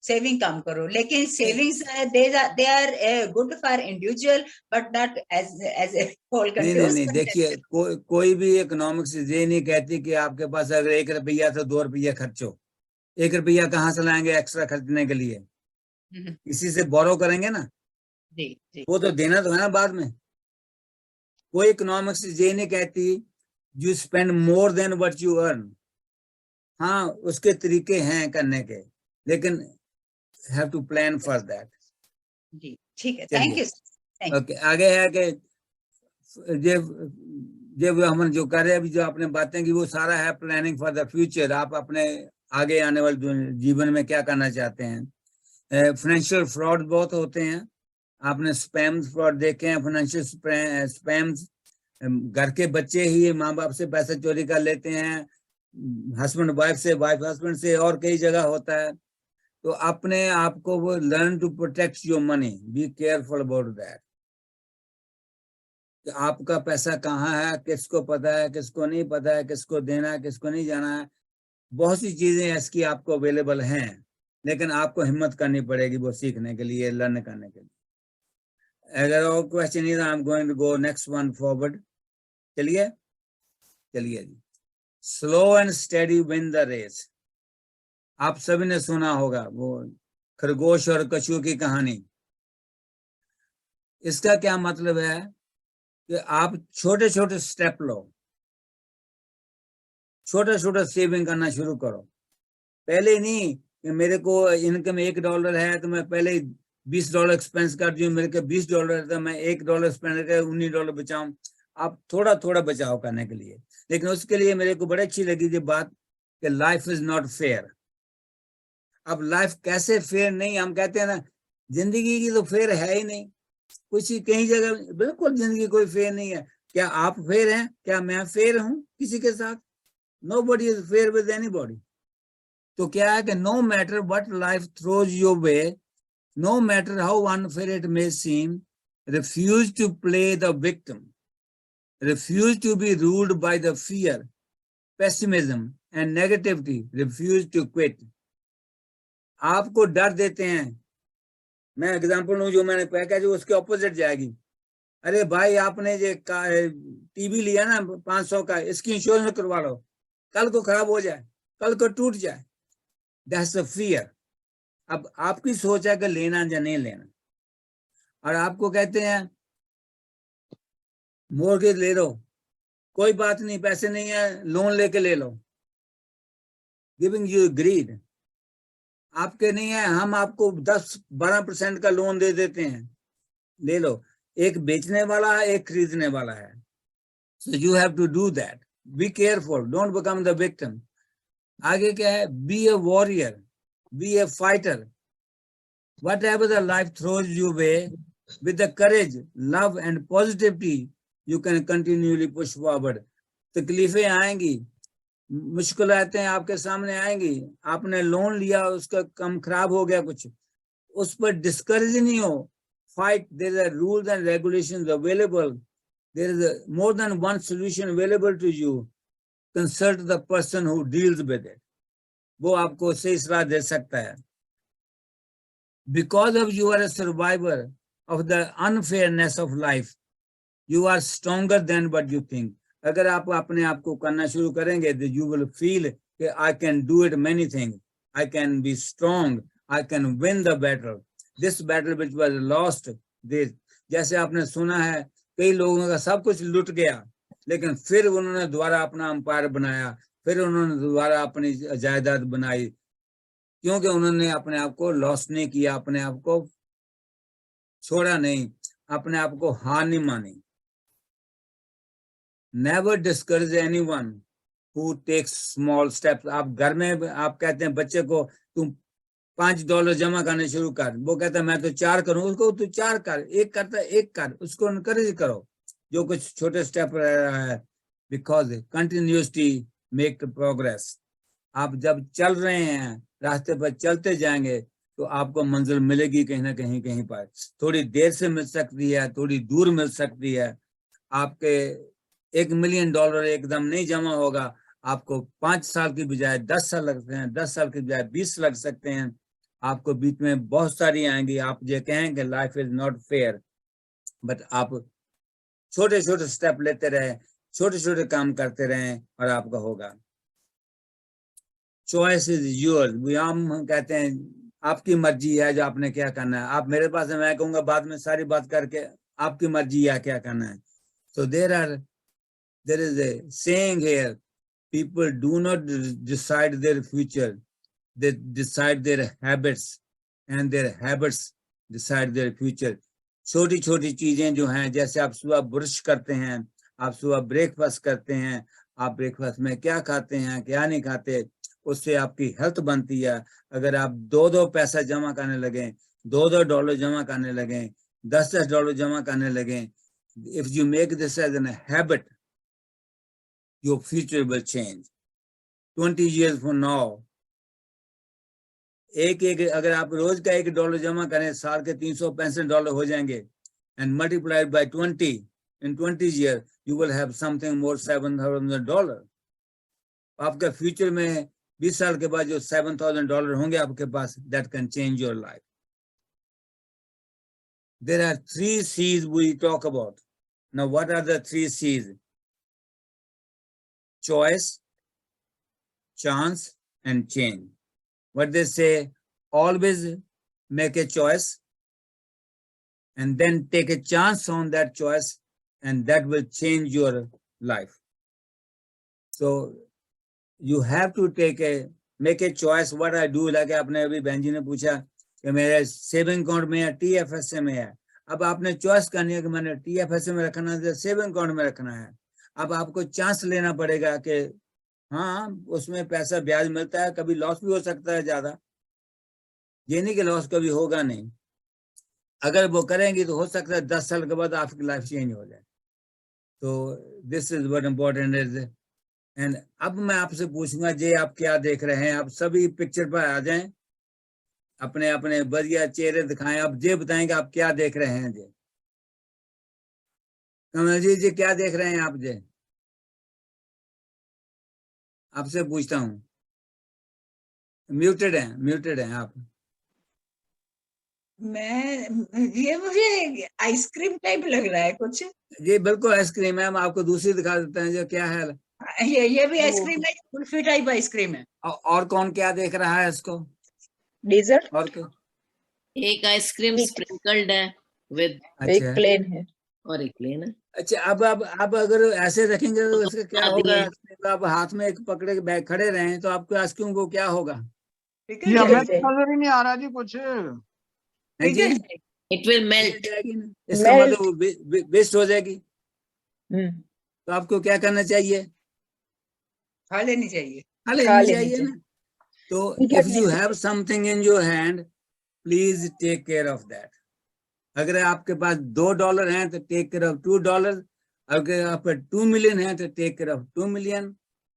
सेविंग कम करो, लेकिन savings they are good for individual but not as a whole country. नहीं, देखिए कोई भी इकोनॉमिक्स ये नहीं कहती कि आपके पास अगर 1 रुपया तो 2 रुपया खर्चो। 1 रुपया कहाँ से लाएंगे एक्स्ट्रा खर्चने के लिए? इसी से बोरो करेंगे ना। जी जी, वो तो देना तो है ना बाद में। कोई इकोनॉमिक्स ये नहीं कहती you spend more than what you earn. हाँ, उसके तरीके हैं करने के, लेकिन have to plan for that. जी ठीक है, थैंक यू। ओके, आगे है कि जब हम जो कर रहे हैं अभी, जो आपने बातें की, वो सारा है प्लानिंग फॉर द फ्यूचर। आप अपने आगे आने वाले जीवन में क्या करना चाहते हैं। फाइनेंशियल फ्रॉड बहुत होते हैं, आपने स्पैम फ्रॉड देखे हैं, फाइनेंशियल स्पैम्स। घर के बच्चे ही माँ बाप से पैसा चोरी कर लेते हैं, हस्बैंड वाइफ से, वाइफ हस्बैंड से, और कई जगह होता है। तो अपने आप को वो learn to protect your money, be careful about that. आपका पैसा कहाँ है, किसको पता है, किसको नहीं पता है, किसको देना है, किसको नहीं जाना है। बहुत सी चीजें ऐसी आपको अवेलेबल हैं, लेकिन आपको हिम्मत करनी पड़ेगी वो सीखने के लिए, लर्न करने के लिए। अगर और question is, I am going to go next one forward. चलिए जी। Slow and steady win the race. आप सभी ने सुना होगा वो खरगोश और कछुए की कहानी। इसका क्या मतलब है कि आप छोटे छोटे स्टेप लो, छोटा छोटा सेविंग करना शुरू करो। पहले नहीं कि मेरे को इनकम $1 है तो मैं पहले $20 एक्सपेंस कर दूं, मेरे को $20 है तो मैं $1 स्पेंड करके $19 बचाऊं। आप थोड़ा थोड़ा बचाव करने के लिए, लेकिन उसके लिए मेरे को बड़ी अच्छी लगी ये बात कि लाइफ इज नॉट फेयर। अब लाइफ कैसे फेयर नहीं, हम कहते हैं ना जिंदगी की तो फेयर है ही नहीं, कुछ ही कहीं जगह बिल्कुल जिंदगी कोई फेयर नहीं है। क्या आप फेयर हैं? क्या मैं फेयर हूं किसी के साथ? Nobody is fair with anybody. तो क्या है कि no matter what life throws your way, no matter how unfair it may seem, refuse to play the victim, refuse to be ruled by the fear, pessimism and negativity, refuse to quit. आपको डर देते हैं, मैं example लूं जो मैंने package उसके opposite जाएगी। अरे भाई आपने ये टीवी लिया ना 500 का, इसकी इंश्योरेंस करवा लो, कल को खराब हो जाए, कल को टूट जाए। That's a fear. अब आपकी सोच है कि लेना या नहीं लेना, और आपको कहते हैं मॉर्गेज ले लो, कोई बात नहीं, पैसे नहीं है, लोन लेके ले लो, गिविंग यू ग्रीड। आपके नहीं है, हम आपको 10-12% का लोन दे देते हैं, ले लो। एक बेचने वाला है, एक खरीदने वाला है। So you have to do that. Be careful, don't become the victim. आगे क्या है? Be a warrior, be a fighter. Whatever the life throws you way, with the courage, love and positivity, you can continually push forward. तकलीफें आएंगी, मुश्किलातें आपके सामने आएंगी। आपने loan लिया, उसका कम खराब हो गया कुछ, उस पर डिस्करेज नहीं हो। Fight, there are rules and regulations available. There is more than one solution available to you. Consult the person who deals with it. वो आपको सही सलाह दे सकता है। Because of you are a survivor of the unfairness of life, you are stronger than what you think. अगर आप अपने आप को करना शुरू करेंगे तो you will feel कि I can do it many things. I can be strong, I can win the battle. This battle which was lost, this, जैसे आपने सुना है कई लोगों का सब कुछ लुट गया, लेकिन फिर उन्होंने दोबारा अपना अंपायर बनाया, फिर उन्होंने दोबारा अपनी जायदाद बनाई, क्योंकि उन्होंने अपने आप को लॉस नहीं किया, अपने आप को छोड़ा नहीं, अपने आप को हार नहीं मानी। Never discourage anyone who takes small steps. आप घर में आप कहते हैं बच्चे को तुम $5 जमा करने शुरू कर, वो कहता है मैं तो 4 करूं, उसको तू 4 कर, 1 करता है 1 कर, उसको इनकरेज करो जो कुछ छोटे स्टेप रह रहा है, बिकॉज कंटिन्यूअसली मेक प्रोग्रेस। आप जब चल रहे हैं रास्ते पर चलते जाएंगे तो आपको मंजिल मिलेगी कहीं ना कहीं, कहीं पर थोड़ी देर से मिल सकती है, थोड़ी दूर मिल सकती है। आपके $1 मिलियन एकदम नहीं जमा होगा, आपको 5 साल की बजाय 10 साल लगते हैं, 10 साल की बजाय 20 लग सकते हैं, आपको बीच में बहुत सारी आएंगी। आप ये कहेंगे life is not fair, but आप छोटे छोटे स्टेप लेते रहे, छोटे छोटे काम करते रहें और आपका होगा। चॉइस इज योर्स, हम कहते हैं आपकी मर्जी है जो आपने क्या करना है। आप मेरे पास है, मैं कहूंगा बाद में सारी बात करके आपकी मर्जी है क्या करना है। So there is a saying here, people do not decide their future, they decide their habits, and their habits decide their future. छोटी छोटी चीजें जो हैं, जैसे आप सुबह ब्रश करते हैं, आप सुबह ब्रेकफास्ट करते हैं, आप ब्रेकफास्ट में क्या खाते हैं क्या नहीं खाते, उससे आपकी हेल्थ बनती है। अगर आप 2 पैसा जमा करने लगे, $2 जमा करने लगे, $10 जमा करने लगे, if you make this as a habit, your future will change. 20 years from now, अगर आप रोज का $1 जमा करें, साल के $365 हो जाएंगे, and multiplied by 20, in 20 years, you will have something more $7,000. आपका फ्यूचर में 20 साल के बाद जो $7,000 होंगे आपके पास, that can change your life. There are 3 C's we talk about. Now, what are the 3 C's? Choice, chance, and change. What they say, always make a choice and then take a chance on that choice, and that will change your life. So you have to make a choice. What I do, like आपने अभी बहन जी ने पूछा कि मेरे saving account में है, TFSA में है। अब आपने चॉइस करनी है कि मैंने TFSA में रखना है, सेविंग अकाउंट में रखना है। अब आपको चांस लेना पड़ेगा कि हाँ उसमें पैसा ब्याज मिलता है, कभी लॉस भी हो सकता है ज्यादा, ये नहीं कि लॉस कभी होगा नहीं। अगर वो करेंगी तो हो सकता है 10 साल के बाद आपकी लाइफ चेंज हो जाए। तो this is what important is. And अब मैं आपसे पूछूंगा जे आप क्या देख रहे हैं, आप सभी पिक्चर पर आ जाएं, अपने अपने बढ़िया चेहरे दिखाएं, आप जे बताएंगे आप क्या देख रहे हैं। जे कमल जी क्या देख रहे हैं आप? जे आपसे पूछता हूँ, म्यूटेड हैं आप। ये मुझे आइसक्रीम टाइप लग रहा है कुछ। ये बिल्कुल आइसक्रीम है, हम आपको दूसरी दिखा देते हैं जो क्या है। ये भी आइसक्रीम है, कुल्फी टाइप आइसक्रीम है। और कौन क्या देख रहा है इसको? डेजर्ट और क्या? एक आइसक्रीम स्प्रिंकल्ड है विद, एक प्लेन है और एक प्लेन है। अच्छा, अब अगर ऐसे रखेंगे तो इसका क्या होगा? आप हाथ में एक पकड़े के बैग खड़े रहे तो आपको आइसक्रीम को क्या होगा? ये हमें नजर ही नहीं आ रहा जी कुछ। इट विल मेल्ट, इसका मतलब वेस्ट हो जाएगी। तो आपको क्या करना चाहिए? खा लेनी चाहिए, खा लेनी चाहिए ना। तो if you have something in your hand, please take care of that. अगर आपके पास $2 हैं तो टेक केयर ऑफ $2। अगर आप 2 मिलियन है तो टेक केयर ऑफ 2 मिलियन।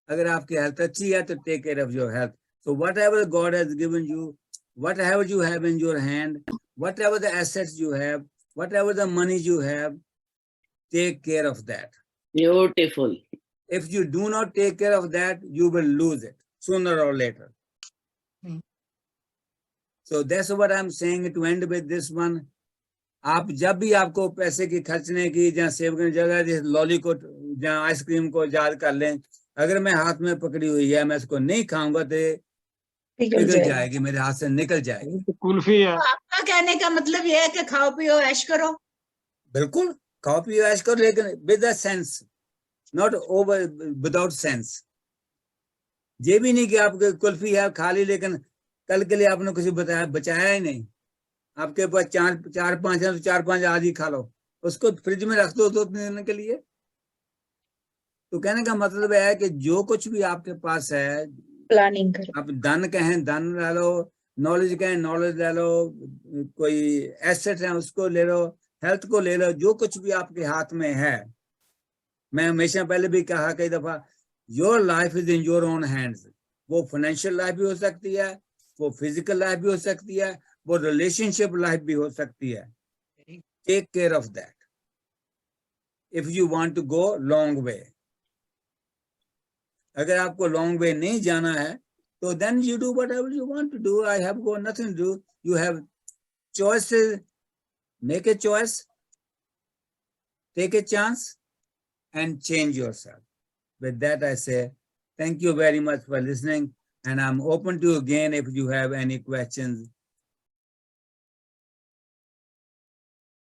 अगर आपकी हेल्थ अच्छी है तो take care of your health. So whatever God has given you, whatever you have in your hand, whatever the assets you have, whatever the money you have, take care of that. Beautiful. If you do not take care of that, you will lose it sooner or later. So that's what I'm saying to end with this one. आप जब भी आपको पैसे की खर्चने की जहाँ save करने जगह, जैसे लॉली को जहाँ आइसक्रीम को याद कर लें, अगर मैं हाथ में पकड़ी हुई है मैं इसको नहीं खाऊंगा तो पिघल जाएगी, मेरे हाथ से निकल जाएगी। तो कुल्फी है। तो आपका कहने का मतलब ये है कि खाओ पियो ऐश करो। बिल्कुल, खाओ पियो ऐश करो, लेकिन with a sense, not over, without sense. ये भी नहीं कि आप कुल्फी है खा ली, लेकिन कल के लिए आपने कुछ बताया बचाया ही नहीं। आपके पास चार पांच है तो 4-5 आज ही खा लो, उसको फ्रिज में रख दो 2 दिन के लिए। तो कहने का मतलब है कि जो कुछ भी आपके पास है, प्लानिंग करो। आप धन कहें धन ले लो, नॉलेज कहें नॉलेज ले लो, कोई एसेट है उसको ले लो, हेल्थ को ले लो, जो कुछ भी आपके हाथ में है। मैं हमेशा पहले भी कहा कई दफा, your life is in your own hands. वो फाइनेंशियल लाइफ भी हो सकती है, वो फिजिकल लाइफ भी हो सकती है, वो रिलेशनशिप लाइफ भी हो सकती है। Take care of that if you want to go long way. अगर आपको लॉन्ग वे नहीं जाना है तो then you do whatever you want to do. I have got nothing to do. You have choices. Make a choice, take a chance, and change yourself. With that, I say thank you very much for listening, and I'm open to again if you have any questions